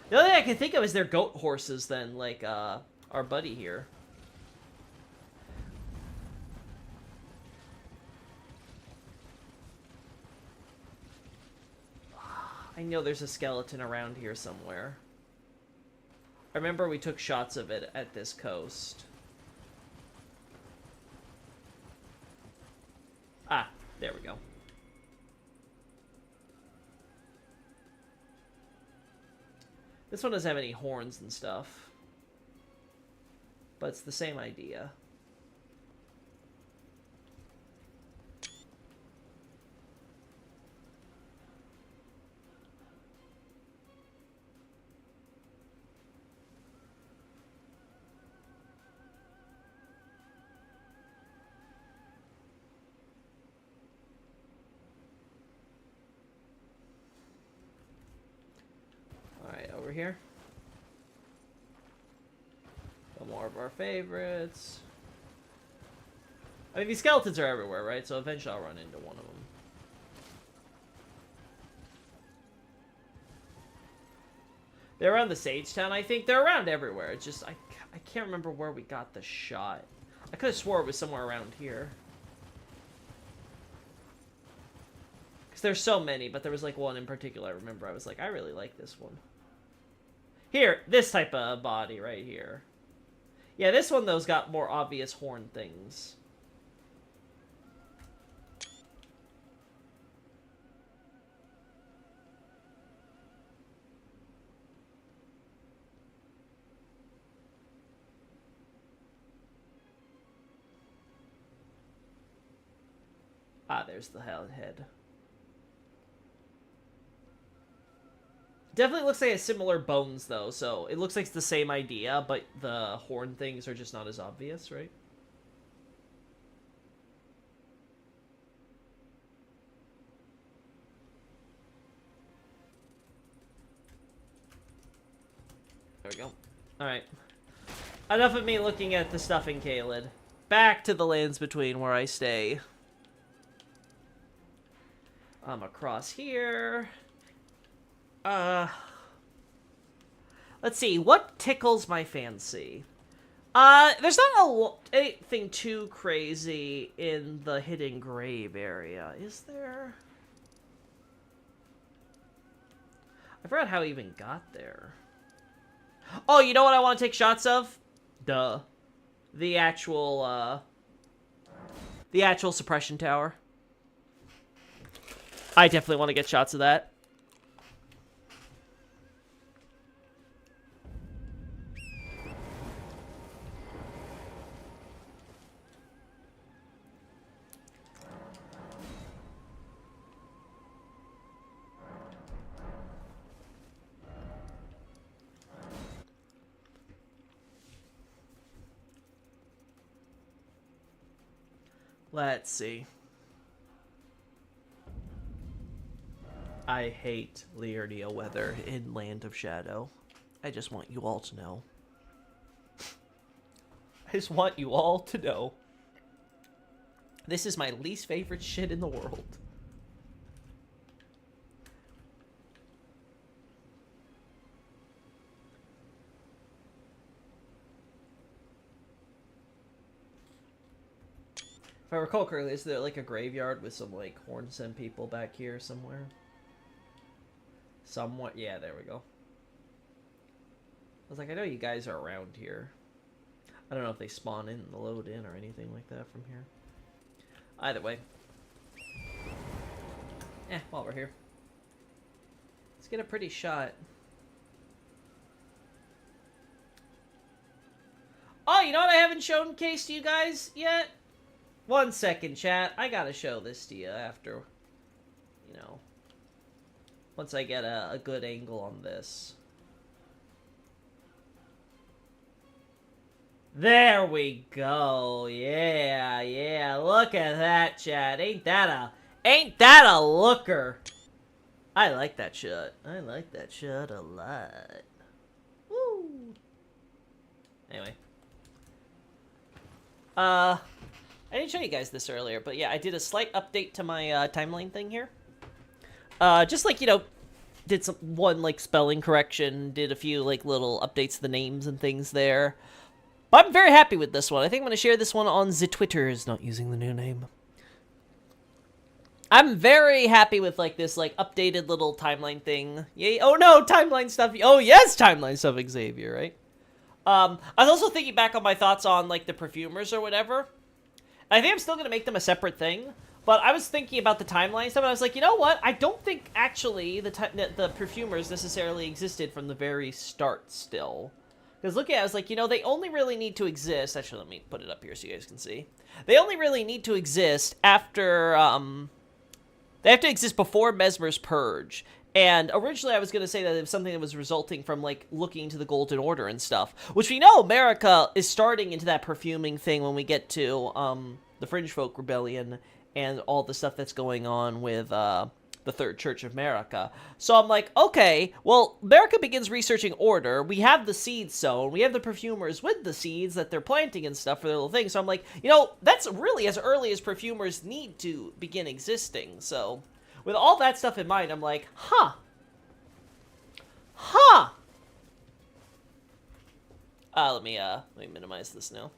A: The only thing I can think of is they're goat horses then, like, our buddy here. I know there's a skeleton around here somewhere. I remember we took shots of it at this coast. Ah, there we go. This one doesn't have any horns and stuff. But it's the same idea. Alright, over here. More of our favorites. I mean, these skeletons are everywhere, right? So eventually I'll run into one of them. They're around the Sage Town, I think. They're around everywhere. It's just, I can't remember where we got the shot. I could have swore it was somewhere around here. Because there's so many, but there was like one in particular I remember. I was like, I really like this one. Here, this type of body right here. Yeah, this one, though's got more obvious horn things. Ah, there's the head. Definitely looks like a similar bones, though, so it looks like it's the same idea, but the horn things are just not as obvious, right? There we go. Alright. Enough of me looking at the stuff in Caelid. Back to the lands between where I stay. I'm across here. Let's see, what tickles my fancy? There's not anything too crazy in the hidden grave area, is there? I forgot how I even got there. Oh, you know what I want to take shots of? Duh. The actual suppression tower. I definitely want to get shots of that. Let's see. I hate Liurnia weather in Land of Shadow. I just want you all to know. I just want you all to know. This is my least favorite shit in the world. If I recall correctly, is there like a graveyard with some like Hornsend people back here somewhere? Somewhat, yeah, there we go. I was like, I know you guys are around here. I don't know if they spawn in the load in or anything like that from here. Either way. While we're here. Let's get a pretty shot. Oh, you know what I haven't showcased to you guys yet? 1 second, chat. I gotta show this to you after, you know, once I get a good angle on this. There we go. Yeah, yeah. Look at that, chat. Ain't that a looker? I like that shot. I like that shot a lot. Woo. Anyway. I didn't show you guys this earlier, but yeah, I did a slight update to my timeline thing here. Just like, you know, did one like spelling correction, did a few like little updates to the names and things there. But I'm very happy with this one. I think I'm going to share this one on the Twitters, not using the new name. I'm very happy with like this like updated little timeline thing. Yay! Oh no, timeline stuff. Oh yes, timeline stuff, Xavier, right? I was also thinking back on my thoughts on like the perfumers or whatever. I think I'm still going to make them a separate thing, but I was thinking about the timeline stuff, and I was like, you know what? I don't think, actually, the perfumers necessarily existed from the very start still. Because looking at it, I was like, you know, they only really need to exist. Actually, let me put it up here so you guys can see. They only really need to exist after, they have to exist before Mesmer's Purge. And originally I was going to say that it was something that was resulting from, like, looking to the Golden Order and stuff. Which we know America is starting into that perfuming thing when we get to the Fringe Folk Rebellion and all the stuff that's going on with the Third Church of America. So I'm like, okay, well, America begins researching Order. We have the seeds sown. We have the perfumers with the seeds that they're planting and stuff for their little thing. So I'm like, you know, that's really as early as perfumers need to begin existing. So with all that stuff in mind, I'm like, huh. Let me minimize this now.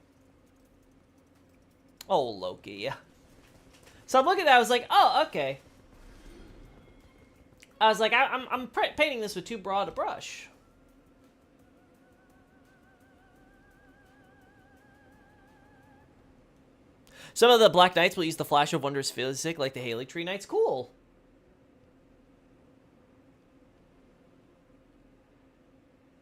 A: Oh, Loki, yeah. So I'm looking at that, I was like, oh, okay. I was like, I'm painting this with too broad a brush. Some of the Black Knights will use the Flash of Wondrous Physic, like the Haley Tree Knights. Cool.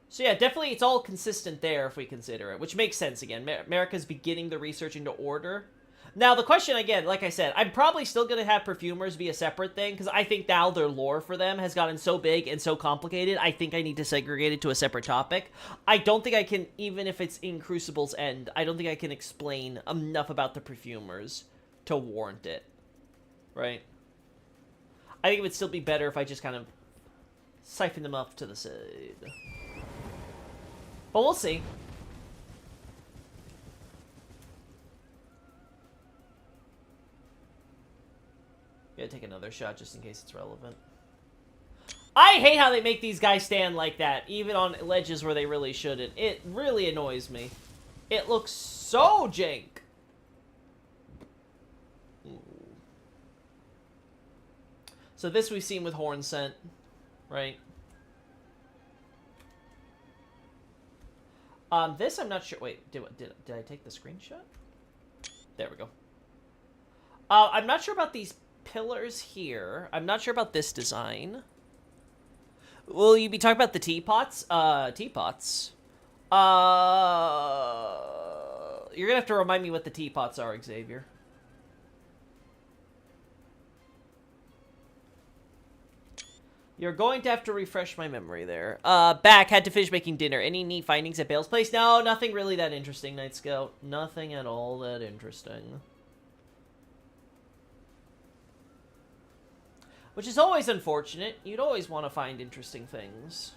A: So yeah, definitely it's all consistent there if we consider it, which makes sense again. America's beginning the research into Order. Now, the question, again, like I said, I'm probably still going to have perfumers be a separate thing, because I think now their lore for them has gotten so big and so complicated, I think I need to segregate it to a separate topic. I don't think I can, even if it's in Crucible's End, I don't think I can explain enough about the perfumers to warrant it. Right? I think it would still be better if I just kind of siphon them off to the side. But we'll see. Gotta take another shot just in case it's relevant. I hate how they make these guys stand like that, even on ledges where they really shouldn't. It really annoys me. It looks so jank. So this we've seen with Horn Scent, right? This I'm not sure. Wait, did I take the screenshot? There we go. I'm not sure about these pillars here. I'm not sure about this design. Will you be talking about the teapots? Teapots. You're gonna have to remind me what the teapots are, Xavier. You're going to have to refresh my memory there. Back, had to finish making dinner. Any neat findings at Bale's place? No, nothing really that interesting, Night Scout. Nothing at all that interesting. Which is always unfortunate. You'd always want to find interesting things.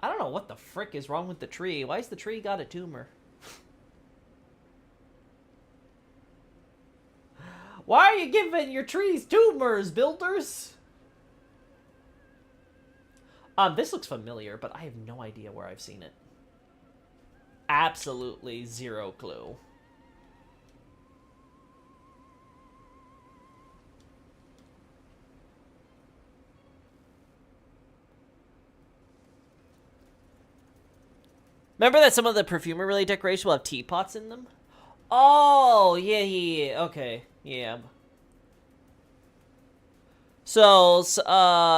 A: I don't know what the frick is wrong with the tree. Why's the tree got a tumor? Why are you giving your trees tumors, builders? This looks familiar, but I have no idea where I've seen it. Absolutely zero clue. Remember that some of the perfumer-related decorations will have teapots in them? Oh, yeah, okay, yeah. So,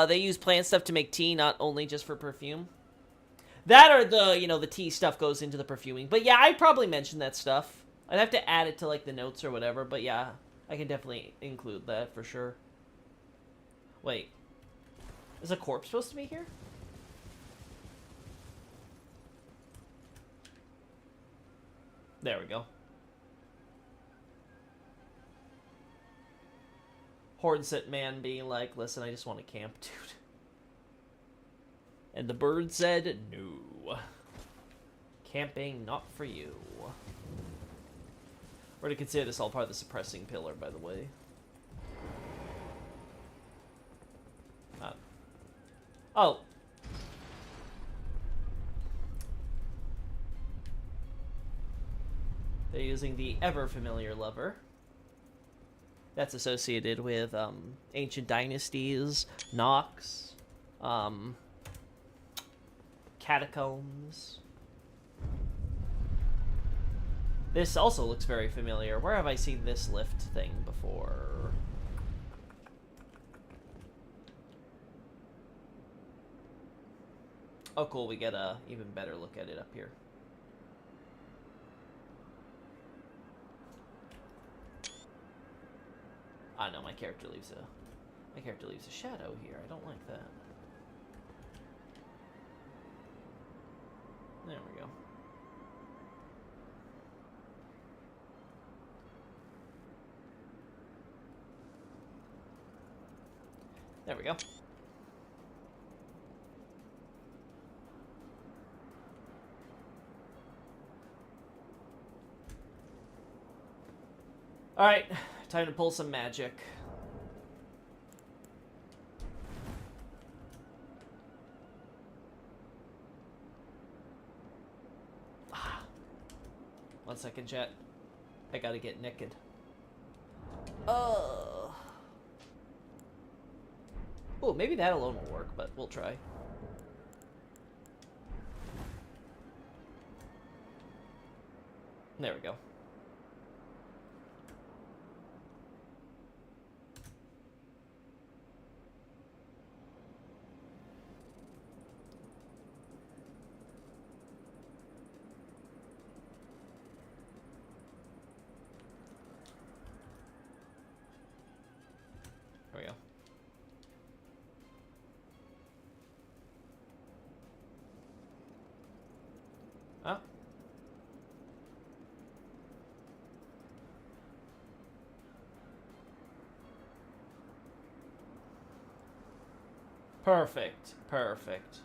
A: they use plant stuff to make tea, not only just for perfume. That or the, you know, the tea stuff goes into the perfuming. But yeah, I'd probably mention that stuff. I'd have to add it to, like, the notes or whatever, but yeah, I can definitely include that for sure. Wait. Is a corpse supposed to be here? There we go. Hornsett man being like, listen, I just want to camp, dude. And the bird said, no. Camping, not for you. We're to consider this all part of the suppressing pillar, by the way. Oh. They're using the ever-familiar lever. That's associated with ancient dynasties, Nox, catacombs. This also looks very familiar. Where have I seen this lift thing before? Oh, cool. We get a even better look at it up here. Ah, no, my character leaves a shadow here. I don't like that. There we go. There we go. All right. Time to pull some magic. One second, chat. I gotta get naked. Oh, maybe that alone will work, but we'll try. There we go. There we go. Huh? Perfect. Perfect.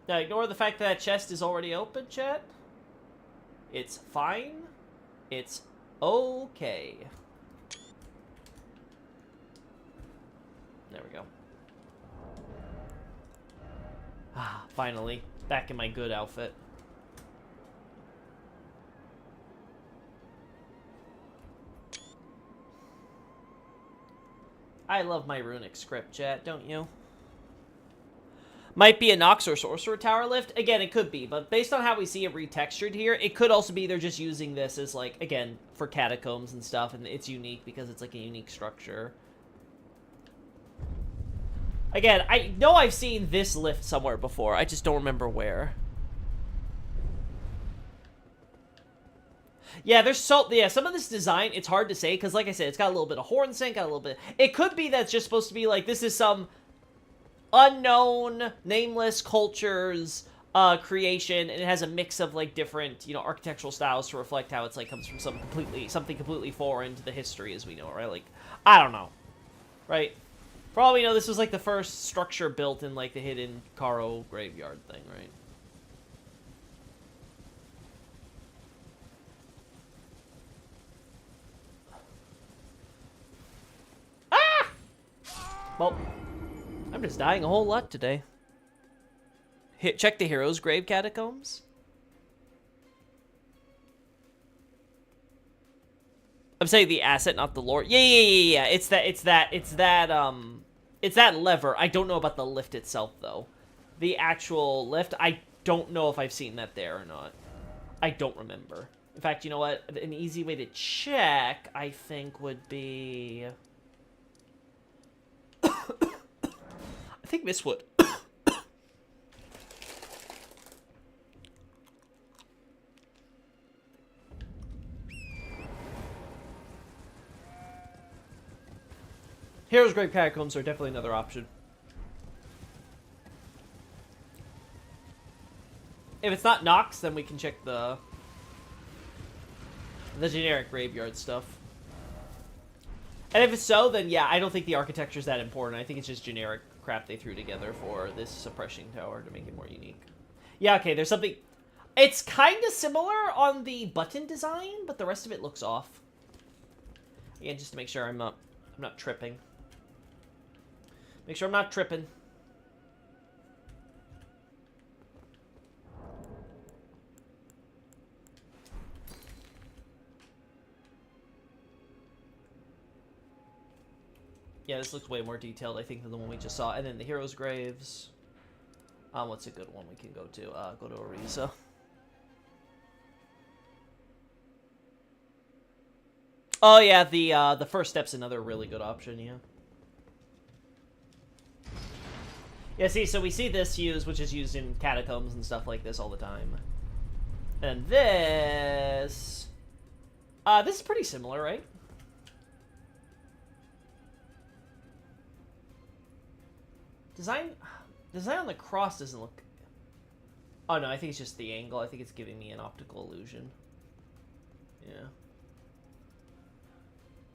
A: Now ignore the fact that chest is already open, chat. It's fine. It's okay. we go. Ah, finally. Back in my good outfit. I love my runic script, chat, don't you? Might be a Nox or Sorcerer Tower lift. Again, it could be, but based on how we see it retextured here, it could also be they're just using this as, like, again, for catacombs and stuff, and it's unique because it's, like, a unique structure. Again, I know I've seen this lift somewhere before. I just don't remember where. Yeah, there's some of this design, it's hard to say, because like I said, it's got a little bit of horn sync, got a little bit... It could be that's just supposed to be, like, this is some unknown, nameless culture's creation, and it has a mix of, like, different, you know, architectural styles to reflect how it's, like, comes from something completely foreign to the history as we know it, right? Like, I don't know, right? For all we know, this was, like, the first structure built in, like, the hidden Karo graveyard thing, right? Well, I'm just dying a whole lot today. Check the Hero's Grave Catacombs. I'm saying the asset, not the lore. Yeah. It's that lever. I don't know about the lift itself, though. The actual lift, I don't know if I've seen that there or not. I don't remember. In fact, you know what? An easy way to check, I think, would be... I think this would. Hero's Grave Catacombs are definitely another option. If it's not Nox, then we can check the generic graveyard stuff. And if it's so, then yeah, I don't think the architecture's that important. I think it's just generic crap they threw together for this suppression tower to make it more unique. Yeah, okay, there's something... It's kind of similar on the button design, but the rest of it looks off. Again, just to make sure I'm not tripping. Make sure I'm not tripping. Yeah, this looks way more detailed, I think, than the one we just saw. And then the Heroes' Graves. What's a good one we can go to? Go to Ariza. Oh, yeah, the first step's another really good option, yeah. Yeah, see, so we see this used, which is used in catacombs and stuff like this all the time. And this... this is pretty similar, right? Design on the cross doesn't look... Oh, no, I think it's just the angle. I think it's giving me an optical illusion. Yeah.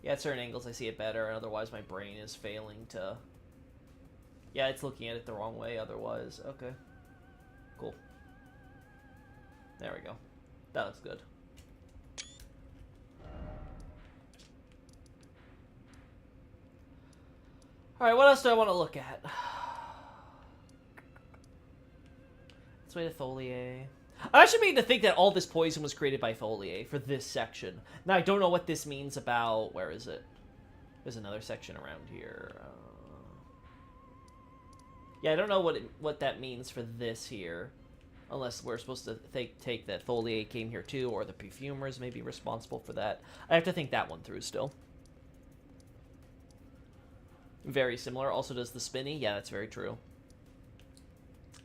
A: Yeah, at certain angles I see it better, and otherwise my brain is failing to... Yeah, it's looking at it the wrong way otherwise. Okay. Cool. There we go. That looks good. Alright, what else do I want to look at? Let's wait a Tholier. I actually mean to think that all this poison was created by Tholier for this section. Now, I don't know what this means about... Where is it? There's another section around here. Yeah, I don't know what that means for this here. Unless we're supposed to take that Tholier came here too, or the perfumers may be responsible for that. I have to think that one through still. Very similar. Also does the spinny. Yeah, that's very true.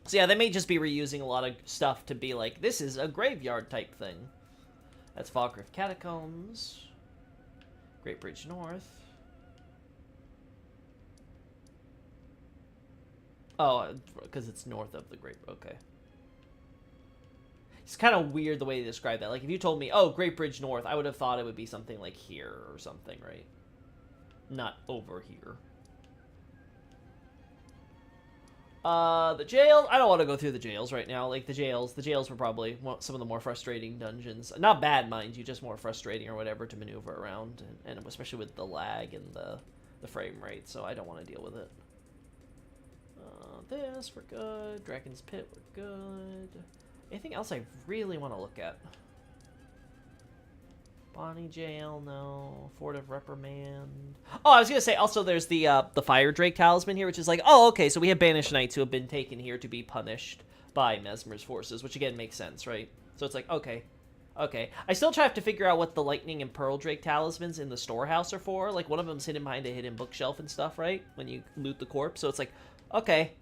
A: So yeah, they may just be reusing a lot of stuff to be like, this is a graveyard type thing. That's Falkirk Catacombs. Great Bridge North. Oh, because it's north of the Great... Okay. It's kind of weird the way they describe that. Like, if you told me, oh, Great Bridge North, I would have thought it would be something like here or something, right? Not over here. The jail. I don't want to go through the jails right now. Like, the jails were probably some of the more frustrating dungeons. Not bad, mind you, just more frustrating or whatever to maneuver around. And especially with the lag and the frame rate, so I don't want to deal with it. This, we're good. Dragon's Pit, we're good. Anything else I really want to look at? Bonnie Jail, no. Fort of Reprimand. Oh, I was gonna say, also there's the Fire Drake Talisman here, which is like, oh, okay, so we have banished knights who have been taken here to be punished by Mesmer's forces, which again makes sense, right? So it's like, okay. Okay. I still try to figure out what the Lightning and Pearl Drake Talismans in the storehouse are for. Like, one of them's hidden behind a hidden bookshelf and stuff, right? When you loot the corpse. So it's like, okay.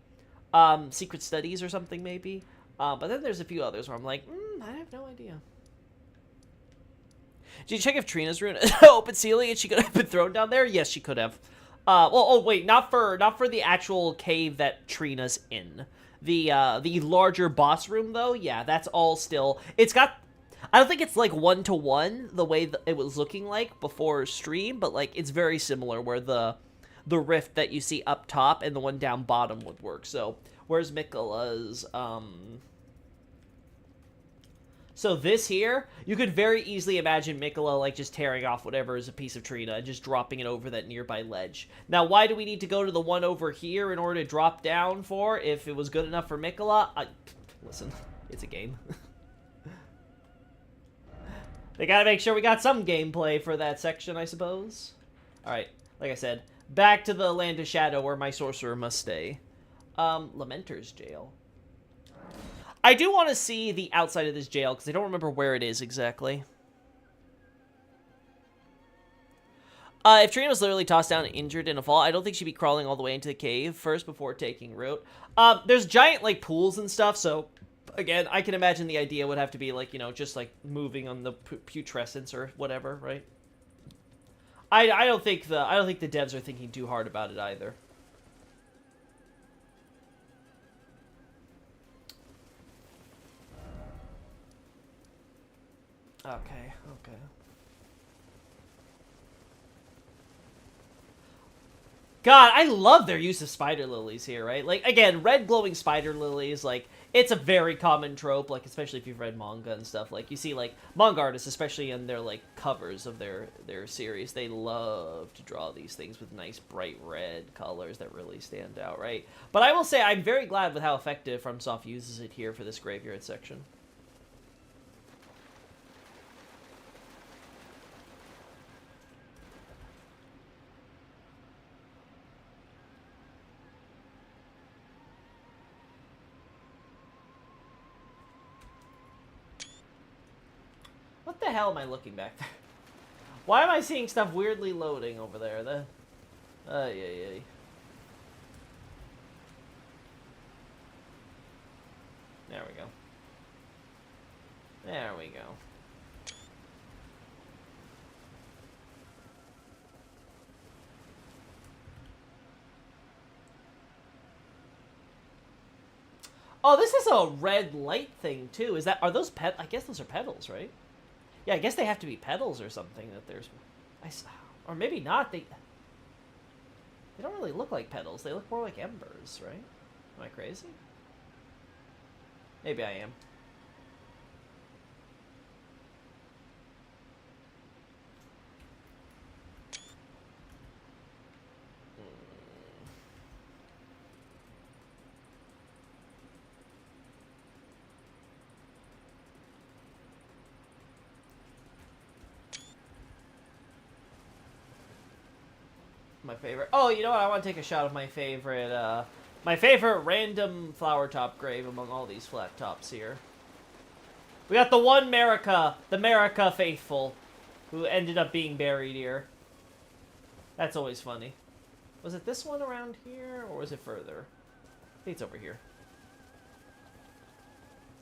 A: Secret Studies or something, maybe. But then there's a few others where I'm like, I have no idea. Did you check if Trina's rune open ceiling and she could have been thrown down there? Yes, she could have. Well, oh wait, not for the actual cave that Trina's in. The larger boss room though, yeah, that's all still. It's got. I don't think it's like 1-to-1 the way it was looking like before stream, but like it's very similar where the rift that you see up top and the one down bottom would work. So where's Mikola's? So this here, you could very easily imagine Mikola like just tearing off whatever is a piece of Trina and just dropping it over that nearby ledge. Now, why do we need to go to the one over here in order to drop down for if it was good enough for Mikola? Listen, it's a game. They gotta make sure we got some gameplay for that section, I suppose. Alright, like I said, back to the Land of Shadow where my sorcerer must stay. Lamenter's Jail. I do want to see the outside of this jail, because I don't remember where it is exactly. If Trina was literally tossed down and injured in a fall, I don't think she'd be crawling all the way into the cave first before taking root. There's giant, like, pools and stuff, so, again, I can imagine the idea would have to be, like, you know, just, like, moving on the putrescence or whatever, right? I don't think the devs are thinking too hard about it either. Okay. God, I love their use of spider lilies here, right? Like, again, red glowing spider lilies, like, it's a very common trope, like, especially if you've read manga and stuff. Like, you see, like, manga artists, especially in their, like, covers of their series, they love to draw these things with nice bright red colors that really stand out, right? But I will say, I'm very glad with how effective FromSoft uses it here for this graveyard section. What the hell am I looking back there? Why am I seeing stuff weirdly loading over there? Yeah. There we go. There we go. Oh, this is a red light thing too. Are those I guess those are petals, right? Yeah, I guess they have to be petals or something that there's... or maybe not. They don't really look like petals. They look more like embers, right? Am I crazy? Maybe I am. My favorite. Oh, you know what? I want to take a shot of my favorite random flower top grave among all these flat tops here. We got the one the America faithful, who ended up being buried here. That's always funny. Was it this one around here, or was it further? I think it's over here.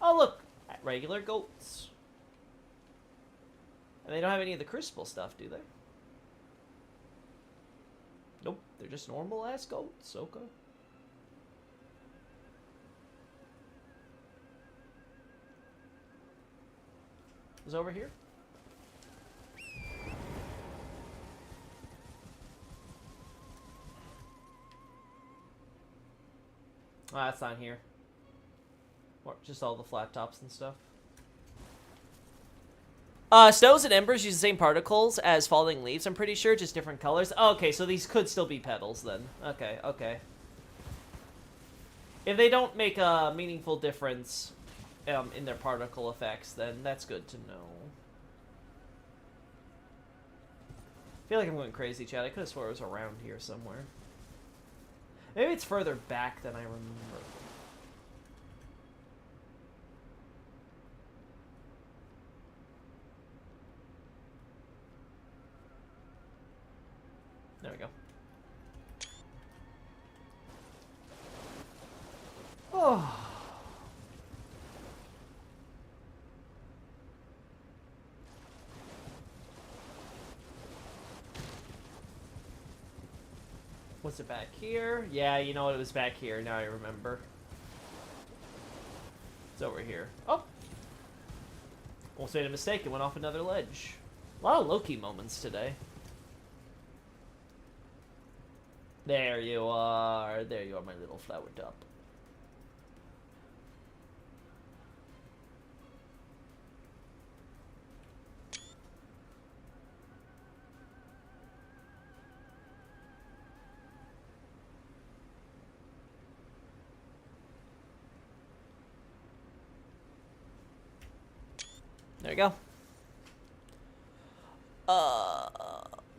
A: Oh, look! Regular goats. And they don't have any of the crucible stuff, do they? Nope, they're just normal-ass goats. Okay. Is over here? Oh, that's not here. Or just all the flat tops and stuff. Snows and embers use the same particles as falling leaves, I'm pretty sure, just different colors. Oh, okay, so these could still be petals then. Okay. If they don't make a meaningful difference in their particle effects, then that's good to know. I feel like I'm going crazy, Chad. I could have swore it was around here somewhere. Maybe it's further back than I remember. There we go. Oh. Was it back here? Yeah, you know what? It was back here. Now I remember. It's over here. Oh! Almost made a mistake. It went off another ledge. A lot of Loki moments today. There you are. There you are, my little flower top. There you go.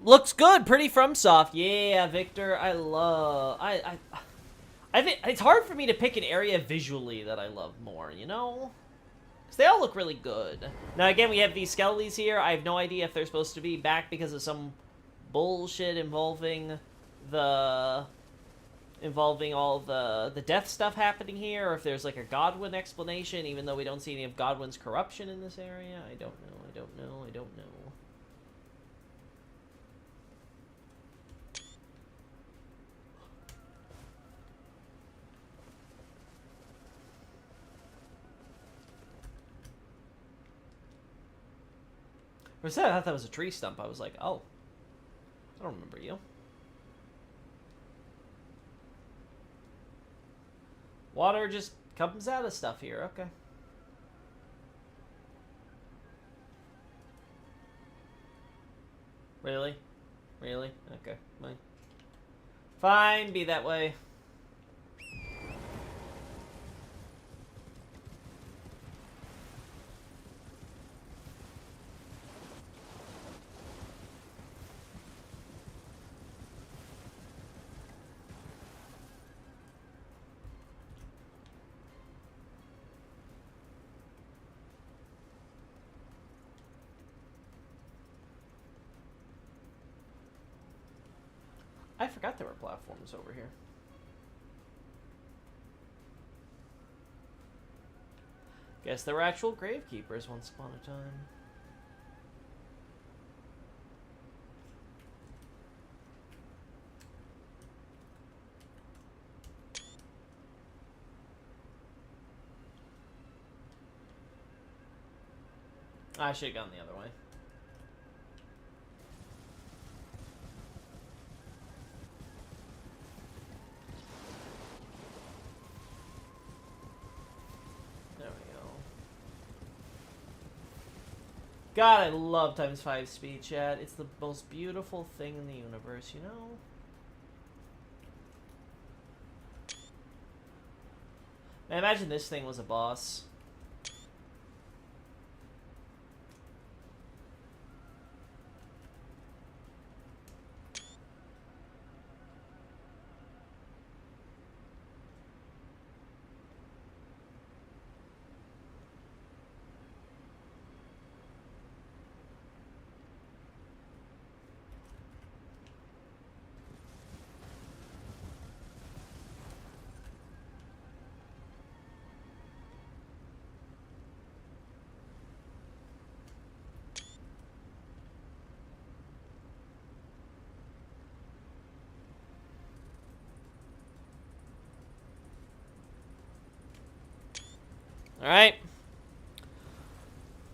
A: Looks good. Pretty FromSoft. Yeah, Victor. I think it's hard for me to pick an area visually that I love more, you know? Because they all look really good. Now, again, we have these skeletons here. I have no idea if they're supposed to be back because of some bullshit involving all the death stuff happening here, or if there's like a Godwin explanation, even though we don't see any of Godwin's corruption in this area. I don't know. I don't know. I don't know. For a second, I thought that was a tree stump. I was like, oh, I don't remember you. Water just comes out of stuff here. Okay. Really? Really? Okay. Fine. Fine, be that way. I forgot there were platforms over here. Guess there were actual gravekeepers once upon a time. I should have gone the other way. God, I love ×5 speed, chat. It's the most beautiful thing in the universe, you know? Man, imagine this thing was a boss. Alright.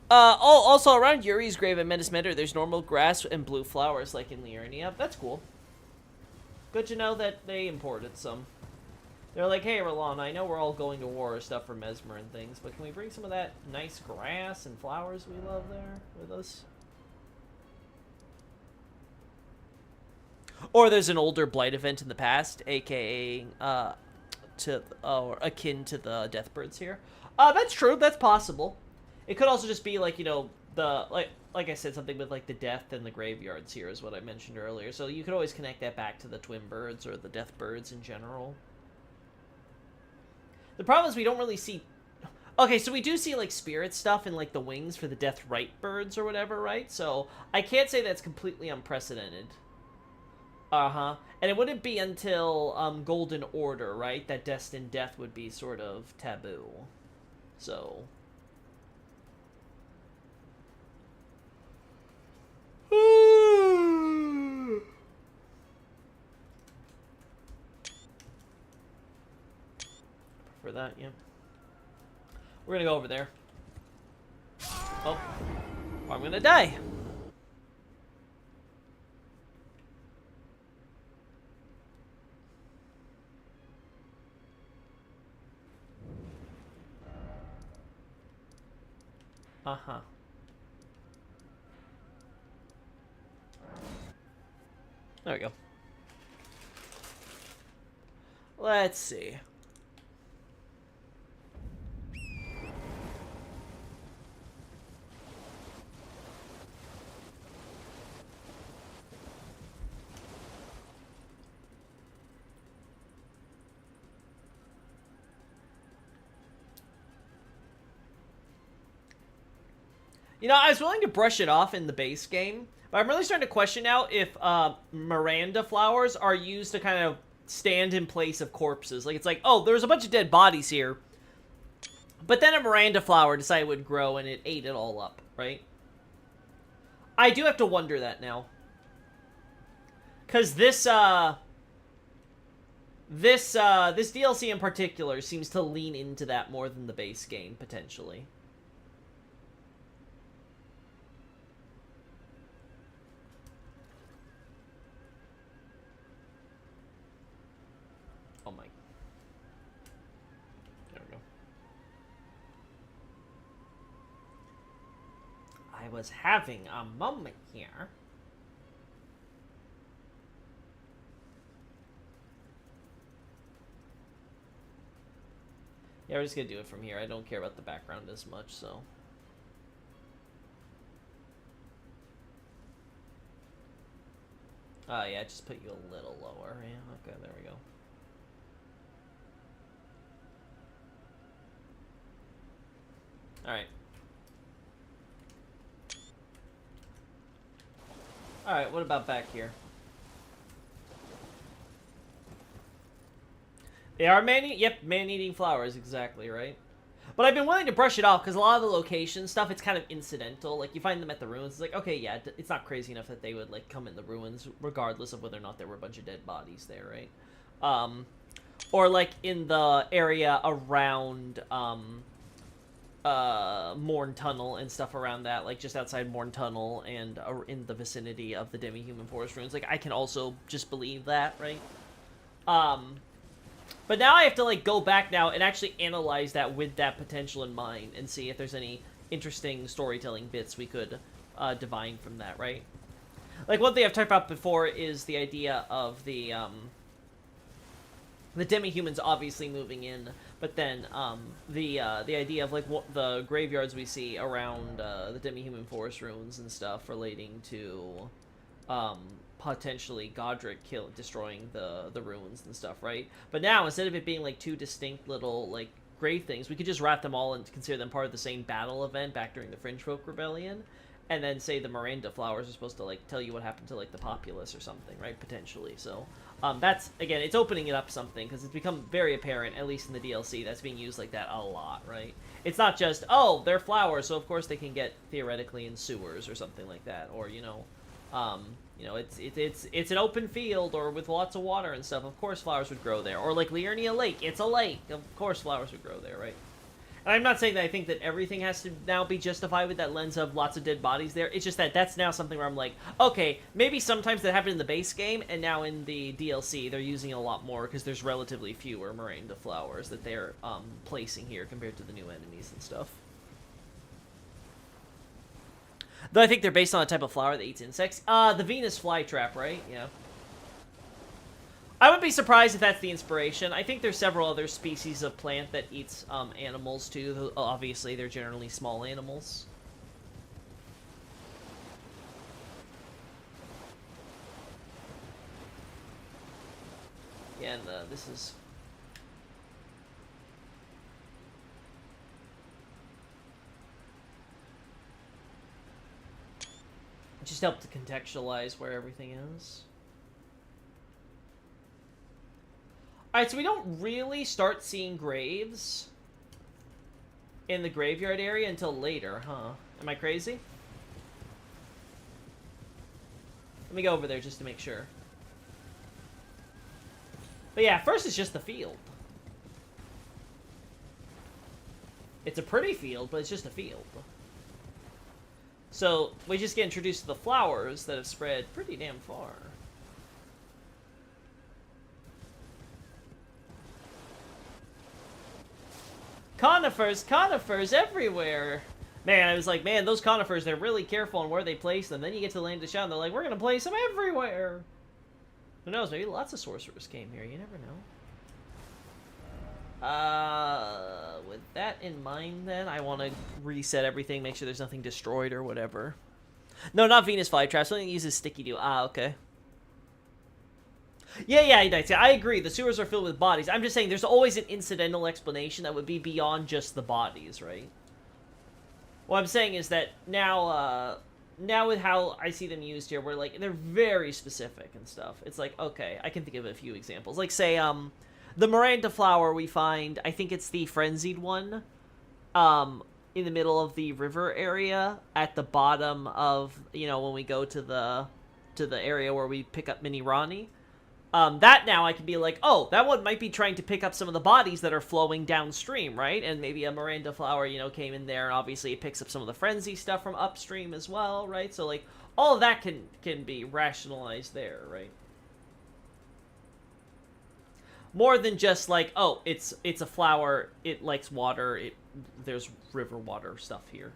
A: Also, around Yuri's grave at Menace Mender, there's normal grass and blue flowers like in Liurnia. That's cool. Good to know that they imported some. They're like, hey, Roland, I know we're all going to war or stuff for Mesmer and things, but can we bring some of that nice grass and flowers we love there with us? Or there's an older Blight event in the past, aka, to or akin to the death birds here. That's true. That's possible. It could also just be like, you know, the like I said, something with like the death and the graveyards here is what I mentioned earlier. So you could always connect that back to the twin birds or the death birds in general. The problem is we don't really see. Okay, so we do see like spirit stuff and like the wings for the death right birds or whatever, right? So I can't say that's completely unprecedented. Uh-huh. And it wouldn't be until Golden Order, right, that destined death would be sort of taboo. So for that, yeah. We're gonna go over there. Oh, I'm gonna die. Uh-huh. There we go. Let's see. You know, I was willing to brush it off in the base game, but I'm really starting to question now if Miranda flowers are used to kind of stand in place of corpses. Like, it's like, oh, there's a bunch of dead bodies here, but then a Miranda flower decided it would grow and it ate it all up, right? I do have to wonder that now. Because this DLC in particular seems to lean into that more than the base game, potentially. Oh my. There we go. I was having a moment here. Yeah, we're just gonna do it from here. I don't care about the background as much, so. Yeah, just put you a little lower. Yeah, okay, there we go. Alright. Alright, what about back here? They are man-eating flowers, exactly, right? But I've been willing to brush it off, because a lot of the location stuff, it's kind of incidental. Like, you find them at the ruins, it's like, okay, yeah, it's not crazy enough that they would, like, come in the ruins, regardless of whether or not there were a bunch of dead bodies there, right? Or, like, in the area around, Morn Tunnel and stuff around that, like, just outside Morn Tunnel and in the vicinity of the Demi-Human Forest ruins. Like, I can also just believe that, right? But now I have to, like, go back now and actually analyze that with that potential in mind and see if there's any interesting storytelling bits we could divine from that, right? Like, one thing I've talked about before is the idea of the demi-humans obviously moving in, but then the idea of, like, the graveyards we see around the demi-human forest ruins and stuff relating to potentially Godric destroying the ruins and stuff, right? But now, instead of it being, like, two distinct little, like, grave things, we could just wrap them all and consider them part of the same battle event back during the Fringe Folk Rebellion, and then say the Miranda flowers are supposed to, like, tell you what happened to, like, the populace or something, right? Potentially. So, that's, again, it's opening it up something, because it's become very apparent, at least in the DLC, that's being used like that a lot, right? It's not just, oh, they're flowers, so of course they can get, theoretically, in sewers or something like that, or, you know, it's an open field or with lots of water and stuff. Of course flowers would grow there. Or like Liurnia Lake, it's a lake. Of course flowers would grow there, right? And I'm not saying that I think that everything has to now be justified with that lens of lots of dead bodies there. It's just that that's now something where I'm like, okay, maybe sometimes that happened in the base game, and now in the DLC they're using a lot more because there's relatively fewer Miranda flowers that they're placing here compared to the new enemies and stuff. Though I think they're based on a type of flower that eats insects. The Venus flytrap, right? Yeah. I wouldn't be surprised if that's the inspiration. I think there's several other species of plant that eats animals too. Obviously, they're generally small animals. Yeah, and this is... It just helped to contextualize where everything is. Alright, so we don't really start seeing graves in the graveyard area until later, huh? Am I crazy? Let me go over there just to make sure. But yeah, first it's just the field. It's a pretty field, but it's just a field. So, we just get introduced to the flowers that have spread pretty damn far. Conifers! Conifers everywhere! Man, I was like, man, those conifers, they're really careful on where they place them. Then you get to the land of the shadow, and they're like, we're gonna place them everywhere! Who knows, maybe lots of sorcerers came here, you never know. With that in mind, then, I want to reset everything, make sure there's nothing destroyed or whatever. No, not Venus flytrap, something that uses sticky dew. Ah, okay. Yeah, I agree, the sewers are filled with bodies. I'm just saying, there's always an incidental explanation that would be beyond just the bodies, right? What I'm saying is that now, now with how I see them used here, where, like, they're very specific and stuff. It's like, okay, I can think of a few examples. Like, say, the Miranda flower we find, I think it's the frenzied one, in the middle of the river area, at the bottom of, you know, when we go to the area where we pick up Mini Ronnie. That now I can be like, oh, that one might be trying to pick up some of the bodies that are flowing downstream, right? And maybe a Miranda flower, you know, came in there, and obviously it picks up some of the frenzy stuff from upstream as well, right? So, like, all of that can be rationalized there, right? More than just like, oh, it's a flower, it likes water, there's river water stuff here.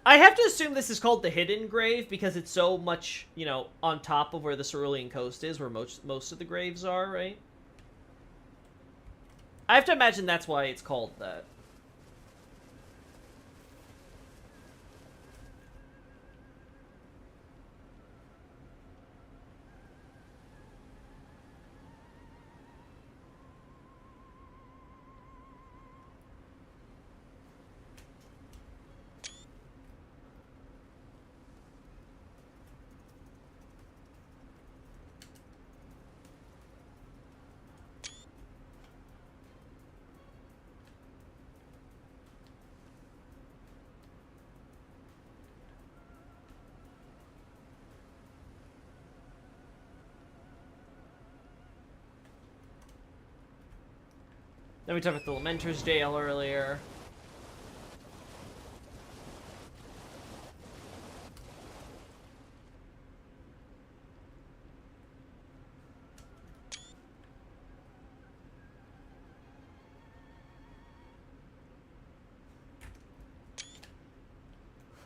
A: I have to assume this is called the Hidden Grave because it's so much, you know, on top of where the Cerulean Coast is, where most of the graves are, right? I have to imagine that's why it's called that. Then we talked about the Lamenter's Jail earlier.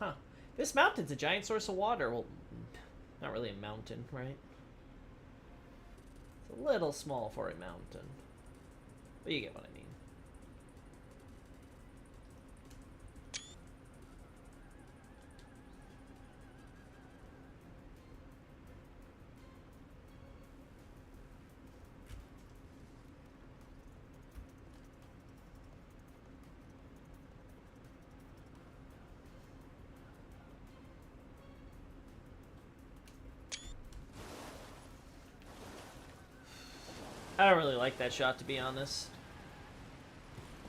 A: Huh. This mountain's a giant source of water. Well, not really a mountain, right? It's a little small for a mountain. But you get what I mean. I don't really like that shot, to be honest.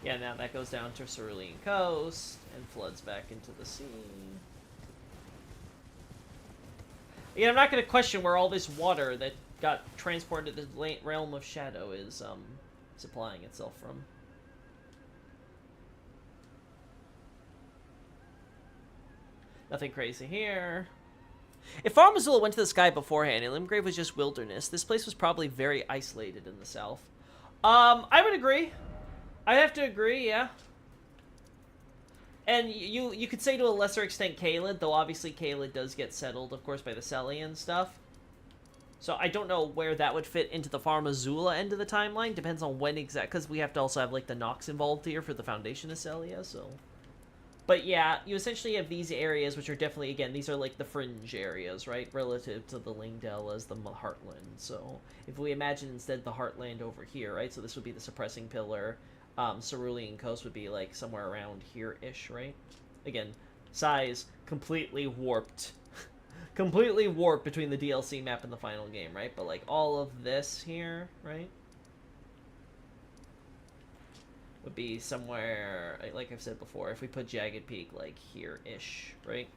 A: Yeah, now that goes down to Cerulean Coast and floods back into the sea. Yeah, I'm not going to question where all this water that got transported to the realm of shadow is supplying itself from. Nothing crazy here. If Far Missoula went to the sky beforehand and Limgrave was just wilderness, this place was probably very isolated in the south. I would agree. I'd have to agree, yeah. And you could say to a lesser extent Caelid, though obviously Caelid does get settled, of course, by the Sellian stuff. So I don't know where that would fit into the Far Missoula end of the timeline. Depends on when exact, because we have to also have, like, the Nox involved here for the foundation of Sellia, so... But yeah, you essentially have these areas, which are definitely, again, these are like the fringe areas, right? Relative to the Lingdell as the Heartland. So if we imagine instead the Heartland over here, right? So this would be the Suppressing Pillar. Cerulean Coast would be like somewhere around here-ish, right? Again, size completely warped. Completely warped between the DLC map and the final game, right? But like all of this here, right? Would be somewhere, like I've said before, if we put Jagged Peak, like, here-ish, right?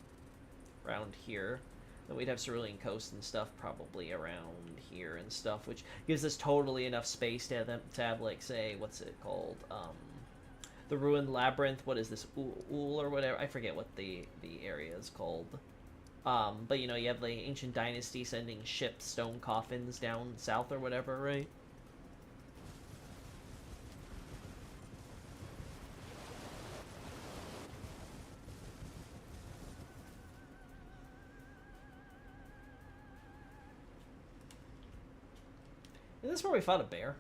A: Around here. Then we'd have Cerulean Coast and stuff probably around here and stuff, which gives us totally enough space to have like, say, what's it called? The Ruined Labyrinth, what is this? Ul or whatever? I forget what the area is called. But, you know, you have the Ancient Dynasty sending ships, stone coffins down south or whatever, right? Is this where we fought a bear?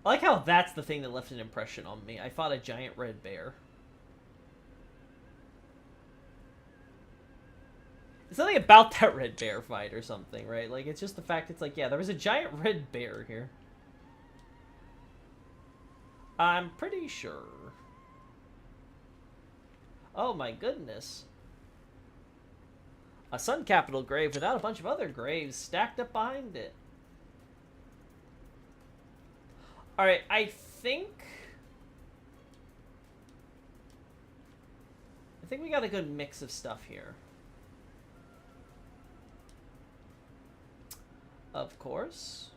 A: I like how that's the thing that left an impression on me. I fought a giant red bear. It's something about that red bear fight or something, right? Like, it's just the fact it's like, yeah, there was a giant red bear here. I'm pretty sure. Oh my goodness. A Sun Capital grave without a bunch of other graves stacked up behind it. Alright, I think we got a good mix of stuff here. Of course.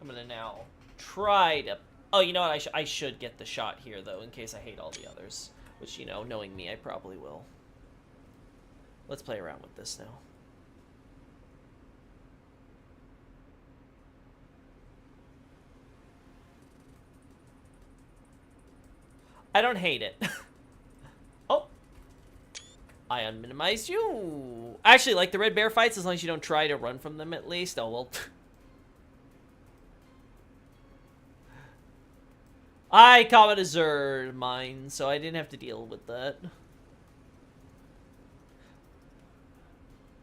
A: I'm gonna now try to... Oh, you know what? I should get the shot here, though, in case I hate all the others. Which, you know, knowing me, I probably will. Let's play around with this now. I don't hate it. Oh! I unminimized you! Actually, like the red bear fights, as long as you don't try to run from them at least. Oh, well... I caught a Zerd mine, so I didn't have to deal with that.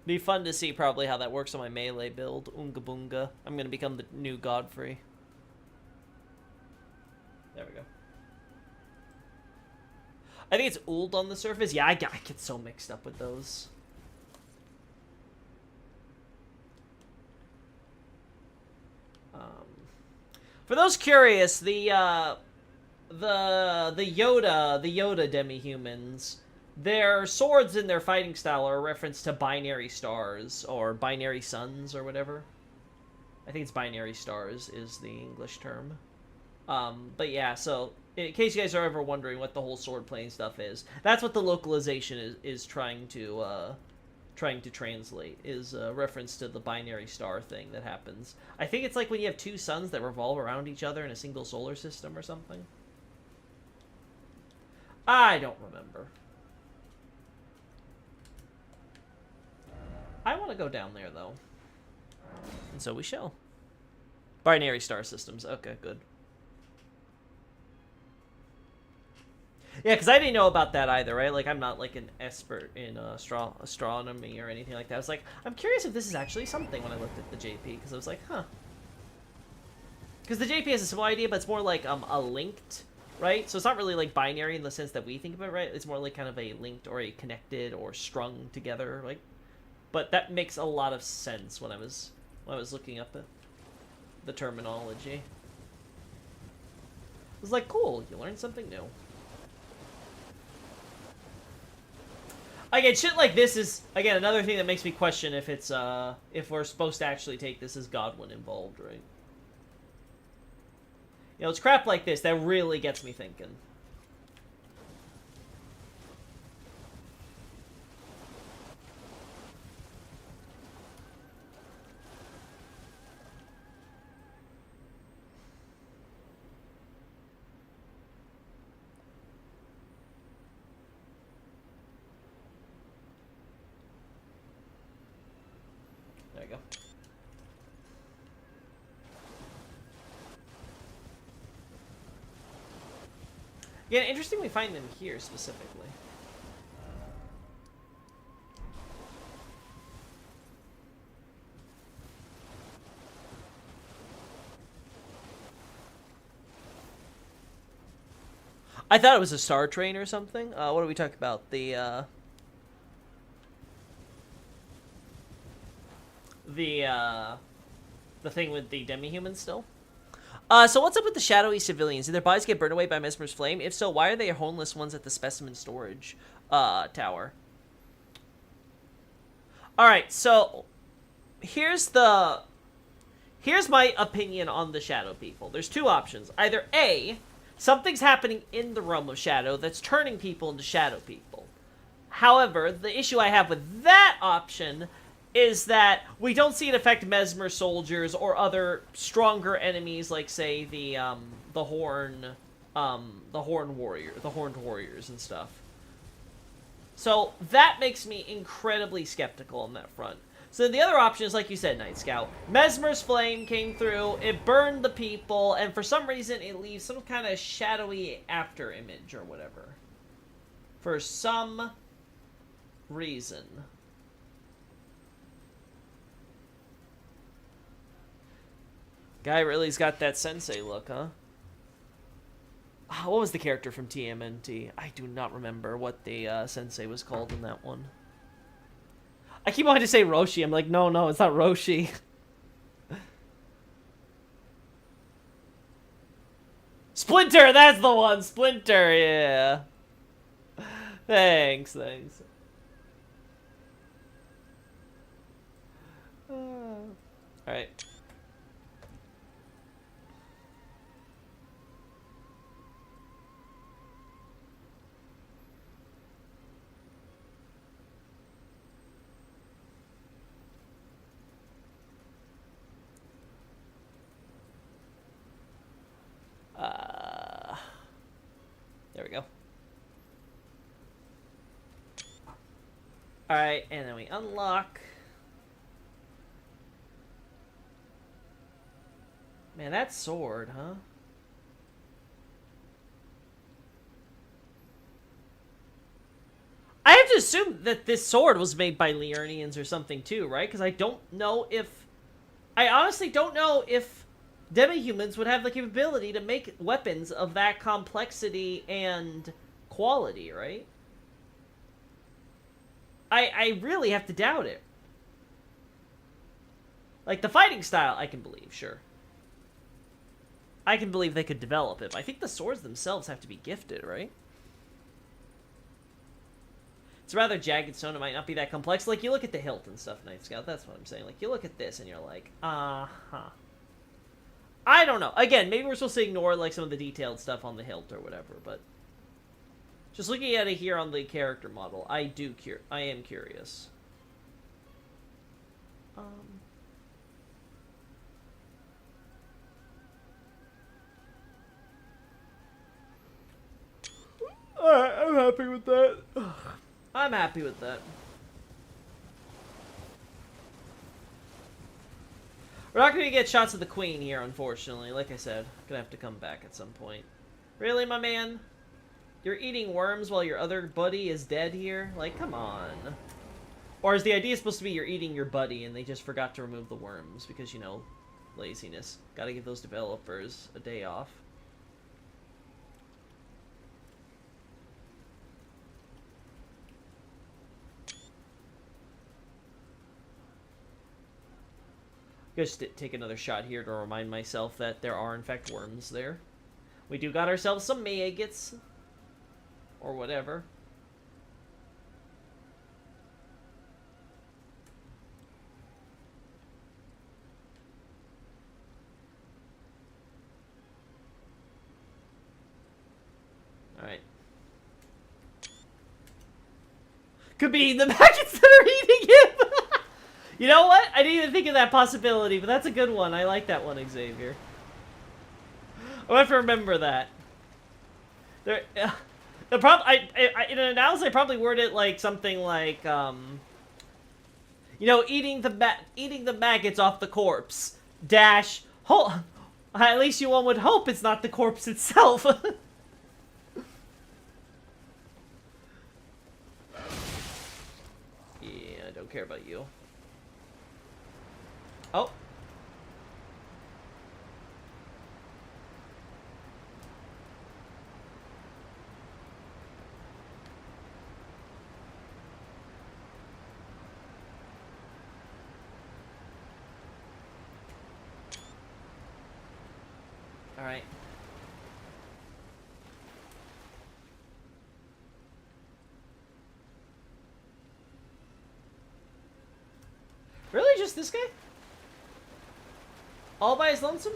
A: Be fun to see probably how that works on my melee build. Oonga boonga. I'm gonna become the new Godfrey. There we go. I think it's Uld on the surface. Yeah, I get so mixed up with those. For those curious, the Yoda demi-humans, their swords and their fighting style are a reference to binary stars, or binary suns, or whatever. I think it's binary stars is the English term. But yeah, so, in case you guys are ever wondering what the whole sword playing stuff is, that's what the localization is trying to translate, is a reference to the binary star thing that happens. I think it's like when you have two suns that revolve around each other in a single solar system or something. I don't remember. I want to go down there, though. And so we shall. Binary star systems. Okay, good. Yeah, because I didn't know about that either, right? Like, I'm not, like, an expert in astronomy or anything like that. I was like, I'm curious if this is actually something when I looked at the JP, because I was like, huh. Because the JP has a similar idea, but it's more like a linked, right? So it's not really, like, binary in the sense that we think of it, right? It's more like kind of a linked or a connected or strung together, like. But that makes a lot of sense when I was looking up at the terminology. It was like, cool, you learned something new. Again, shit like this is, again, another thing that makes me question if it's, if we're supposed to actually take this as Godwin involved, right? You know, it's crap like this that really gets me thinking. There you go. Yeah, interesting we find them here specifically. I thought it was a star train or something. What are we talking about? The thing with the demi-humans still? So what's up with the shadowy civilians? Did their bodies get burned away by Mesmer's flame? If so, why are they homeless ones at the specimen storage tower? Alright, so here's my opinion on the shadow people. There's two options. Either A, something's happening in the realm of shadow that's turning people into shadow people. However, the issue I have with that option is that we don't see it affect Mesmer soldiers or other stronger enemies, like say the horned warriors and stuff. So that makes me incredibly skeptical on that front. So the other option is, like you said, Night Scout. Mesmer's flame came through, it burned the people, and for some reason it leaves some kind of shadowy after image or whatever. For some reason. Guy really's got that sensei look, huh? What was the character from TMNT? I do not remember what the sensei was called in that one. I keep wanting to say Roshi. I'm like, no, it's not Roshi. Splinter, that's the one! Splinter, yeah. Thanks. Alright. There we go. Alright, and then we unlock. Man, that sword, huh? I have to assume that this sword was made by Liurnians or something too, right? Because I don't know if... I honestly don't know if demi-humans would have the capability to make weapons of that complexity and quality, right? I really have to doubt it. Like, the fighting style, I can believe, sure. I can believe they could develop it, but I think the swords themselves have to be gifted, right? It's rather jagged stone, it might not be that complex. Like, you look at the hilt and stuff, Night Scout, that's what I'm saying. Like, you look at this and you're like, uh-huh. I don't know. Again, maybe we're supposed to ignore, like, some of the detailed stuff on the hilt or whatever, but... just looking at it here on the character model, I am curious. Alright, I'm happy with that. I'm happy with that. We're not going to get shots of the Queen here, unfortunately. Like I said, gonna have to come back at some point. Really, my man? You're eating worms while your other buddy is dead here? Like, come on. Or is the idea supposed to be you're eating your buddy and they just forgot to remove the worms because, you know, laziness. Gotta give those developers a day off. Just take another shot here to remind myself that there are, in fact, worms there. We do got ourselves some maggots. Or whatever. Could be the maggots that are eating him! You know what? I didn't even think of that possibility, but that's a good one. I like that one, Xavier. I'll have to remember that. There, in an analysis, I probably worded it like something like, you know, eating the maggots off the corpse. Dash. At least one would hope it's not the corpse itself. Yeah, I don't care about you. Oh. All right. Really? Just this guy? All by his lonesome?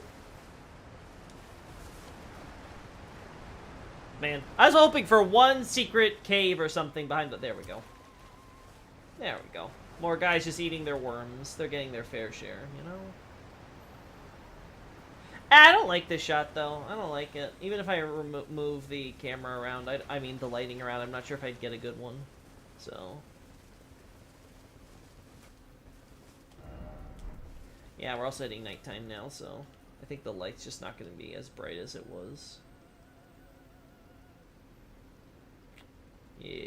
A: Man, I was hoping for one secret cave or something behind the... There we go. There we go. More guys just eating their worms. They're getting their fair share, you know? I don't like this shot, though. I don't like it. Even if I move the camera around, I mean the lighting around, I'm not sure if I'd get a good one. So... yeah, we're also hitting nighttime now, so I think the light's just not going to be as bright as it was. Yeah.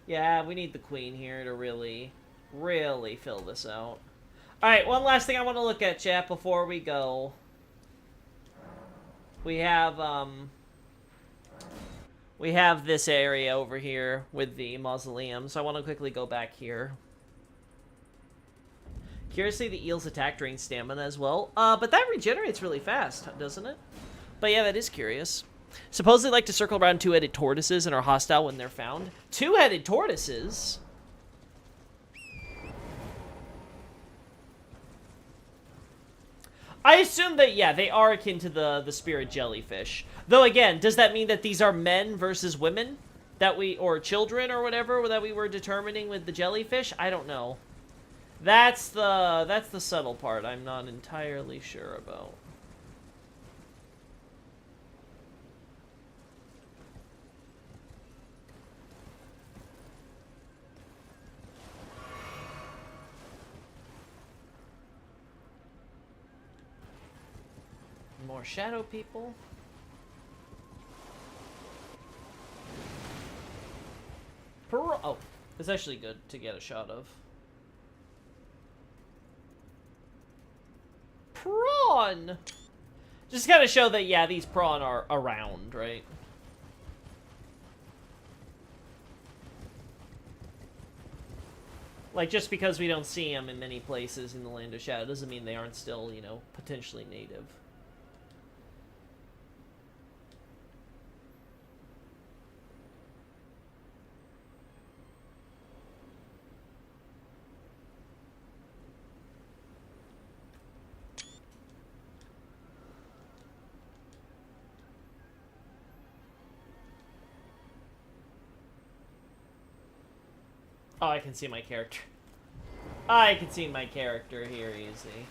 A: Yeah, we need the queen here to really fill this out. Alright, one last thing I want to look at, chat, before we go. We have this area over here with the mausoleum, so I want to quickly go back here. Curiously, the eels attack drain stamina as well, but that regenerates really fast, doesn't it? But yeah, that is curious. Suppose they like to circle around two-headed tortoises and are hostile when they're found. Two-headed tortoises? I assume that, yeah, they are akin to the spirit jellyfish. Though, again, does that mean that these are men versus women? Or children or whatever that we were determining with the jellyfish? I don't know. That's the subtle part I'm not entirely sure about. More shadow people. Oh, it's actually good to get a shot of. Prawn! Just gotta show that, yeah, these prawn are around, right? Like, just because we don't see them in many places in the Land of Shadow doesn't mean they aren't still, you know, potentially native. Oh, I can see my character. I can see my character here easy.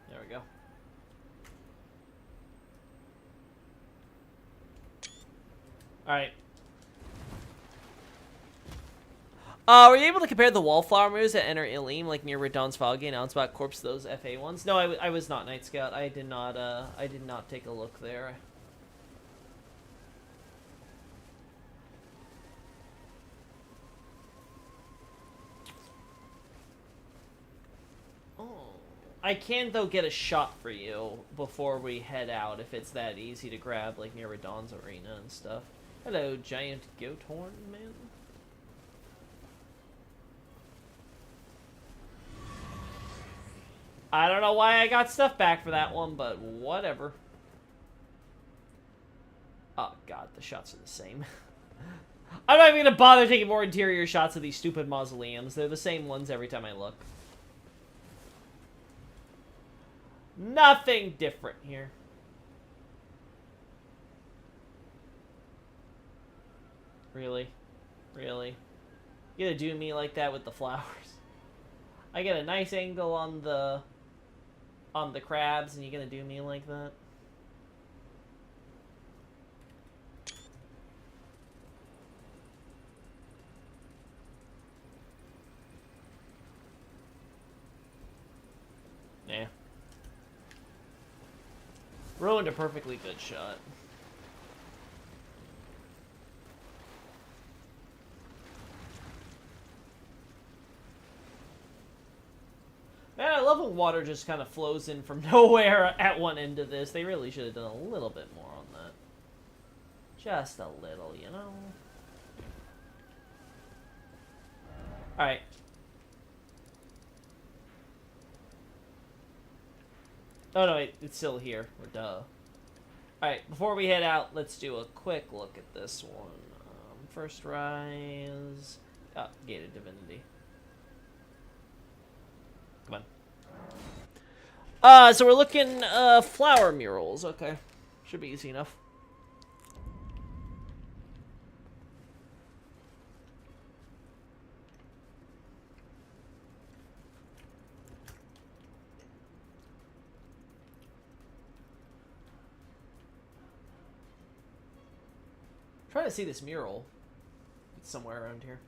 A: There we go. Alright. Were you able to compare the wallflower moves that enter Ilim, like near Radon's Foggy and Outspot Corpse, to those FA ones? No, I was not Night Scout. I did not take a look there. I can, though, get a shot for you before we head out, if it's that easy to grab, like, near Radon's arena and stuff. Hello, giant goat horn, man. I don't know why I got stuff back for that one, but whatever. Oh, God, the shots are the same. I'm not even gonna bother taking more interior shots of these stupid mausoleums. They're the same ones every time I look. Nothing different here. Really? Really? You gonna do me like that with the flowers? I get a nice angle on the crabs, and you're gonna do me like that? Yeah. Ruined a perfectly good shot. Man, I love when water just kind of flows in from nowhere at one end of this. They really should have done a little bit more on that. Just a little, you know? Alright. Oh, no, wait. It's still here. Or duh. Alright, before we head out, let's do a quick look at this one. First rise... Oh, Gated Divinity. Come on. So we're looking, flower murals. Okay. Should be easy enough. I'm trying to see this mural. It's somewhere around here.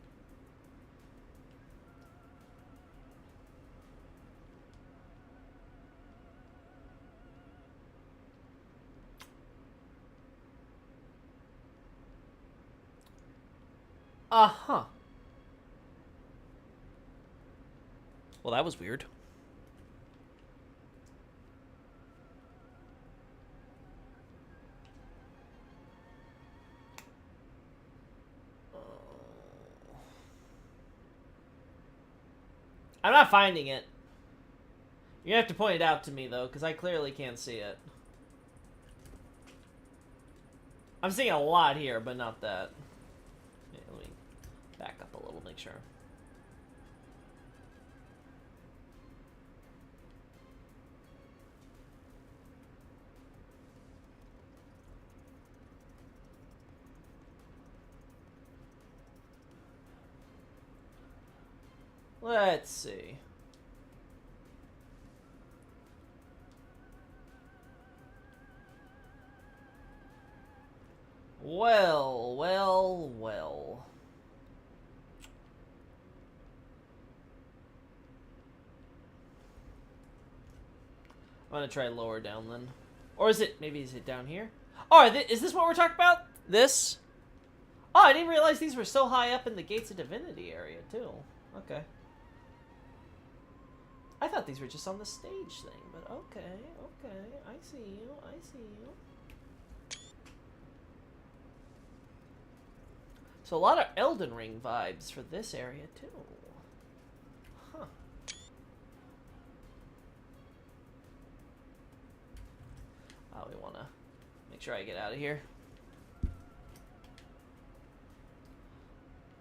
A: Uh-huh. Well, that was weird. I'm not finding it. You have to point it out to me, though, because I clearly can't see it. I'm seeing a lot here, but not that. Yeah, let me back up a little, make sure. Let's see. Well, well, well. I'm gonna try lower down then. Or is it, maybe is it down here? Oh, is this what we're talking about? This? Oh, I didn't realize these were so high up in the Gates of Divinity area, too. Okay. I thought these were just on the stage thing, but okay, okay. I see you, I see you. So a lot of Elden Ring vibes for this area, too. Huh. Oh, we want to make sure I get out of here.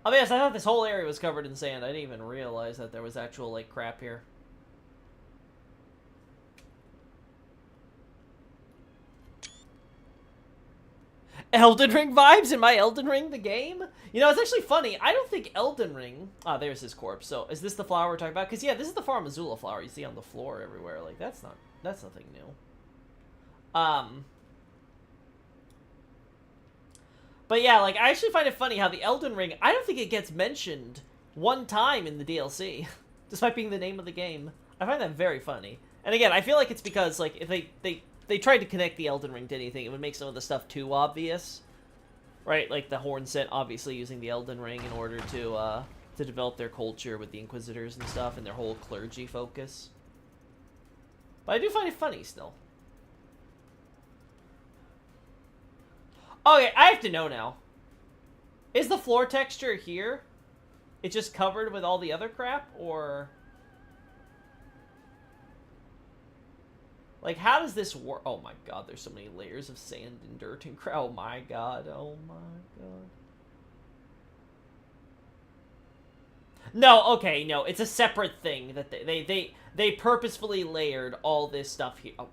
A: Oh, yes, I thought this whole area was covered in sand. I didn't even realize that there was actual, like, crap here. Elden Ring vibes in my Elden Ring the game? You know, it's actually funny. I don't think Elden Ring... Ah, there's his corpse. So, is this the flower we're talking about? Because, yeah, this is the Farm Azula flower you see on the floor everywhere. Like, that's nothing new. But, yeah, like, I actually find it funny how the Elden Ring... I don't think it gets mentioned one time in the DLC. Despite being the name of the game. I find that very funny. And, again, I feel like it's because, like, if they tried to connect the Elden Ring to anything, it would make some of the stuff too obvious, right? Like the Horn Set obviously using the Elden Ring in order to develop their culture with the Inquisitors and stuff, and their whole clergy focus. But I do find it funny still. Okay, I have to know now. Is the floor texture here? It's just covered with all the other crap, or... Like, how does this work? Oh my god, there's so many layers of sand and dirt and crap. Oh my god, oh my god. No, okay, no, it's a separate thing that they purposefully layered all this stuff here. Oh.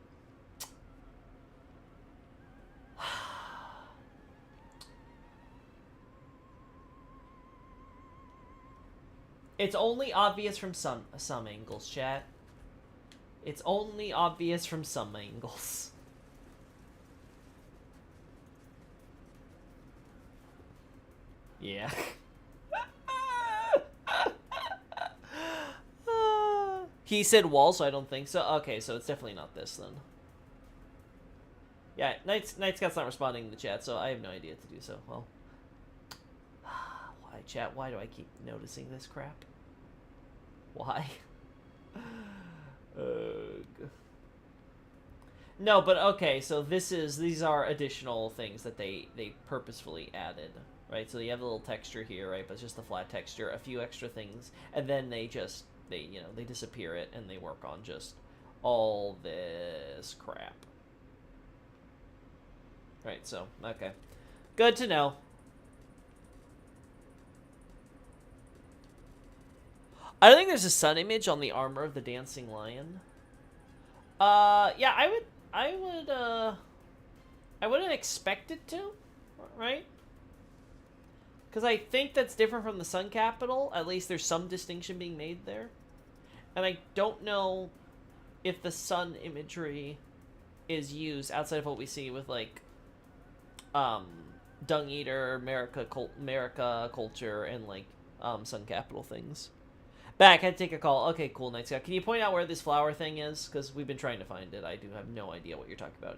A: It's only obvious from some angles, chat. It's only obvious from some angles. Yeah. He said wall, so I don't think so. Okay, so it's definitely not this then. Yeah, Night Scout's not responding in the chat, so I have no idea to do so. Well, why, chat? Why do I keep noticing this crap? Why? No, but okay, so these are additional things that they purposefully added, right? So you have a little texture here, right? But it's just a flat texture, a few extra things, and then they disappear it and they work on just all this crap. Right, so okay. Good to know. I don't think there's a sun image on the armor of the dancing lion. Yeah, I wouldn't expect it to, right? Because I think that's different from the sun capital. At least there's some distinction being made there. And I don't know if the sun imagery is used outside of what we see with, like, Dung Eater, America culture, and, like, sun capital things. Back, I had to take a call. Okay, cool, Night Scout. Can you point out where this flower thing is? Because we've been trying to find it. I do have no idea what you're talking about.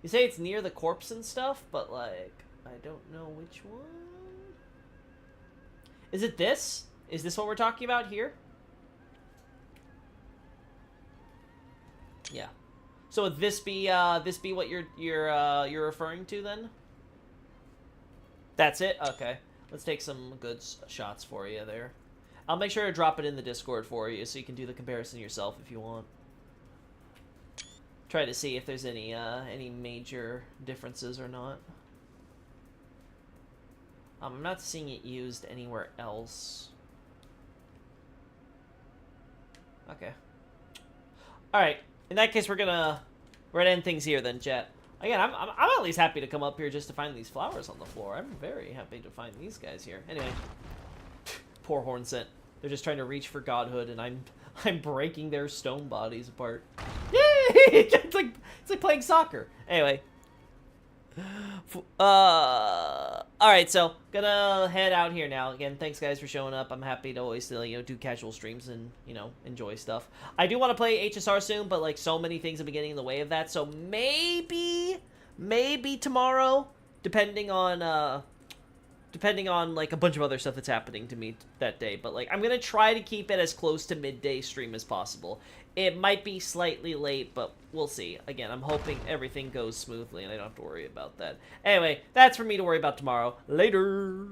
A: You say it's near the corpse and stuff, but, like, I don't know which one. Is it this? Is this what we're talking about here? Yeah. So would this be what you're referring to then? That's it? Okay. Let's take some good shots for you there. I'll make sure to drop it in the Discord for you so you can do the comparison yourself if you want. Try to see if there's any major differences or not. I'm not seeing it used anywhere else. Okay. All right. In that case, we're gonna end things here then, chat. Again, I'm at least happy to come up here just to find these flowers on the floor. I'm very happy to find these guys here. Anyway, poor Hornsent. They're just trying to reach for godhood, and I'm breaking their stone bodies apart. Yay! It's like playing soccer. Anyway. Alright, so gonna head out here now. Again, thanks guys for showing up. I'm happy to always do casual streams and enjoy stuff. I do want to play HSR soon, but like so many things have been getting in the way of that. So maybe tomorrow, depending on like a bunch of other stuff that's happening to me that day. But like I'm gonna try to keep it as close to midday stream as possible. It might be slightly late, but we'll see. Again, I'm hoping everything goes smoothly and I don't have to worry about that. Anyway, that's for me to worry about tomorrow. Later!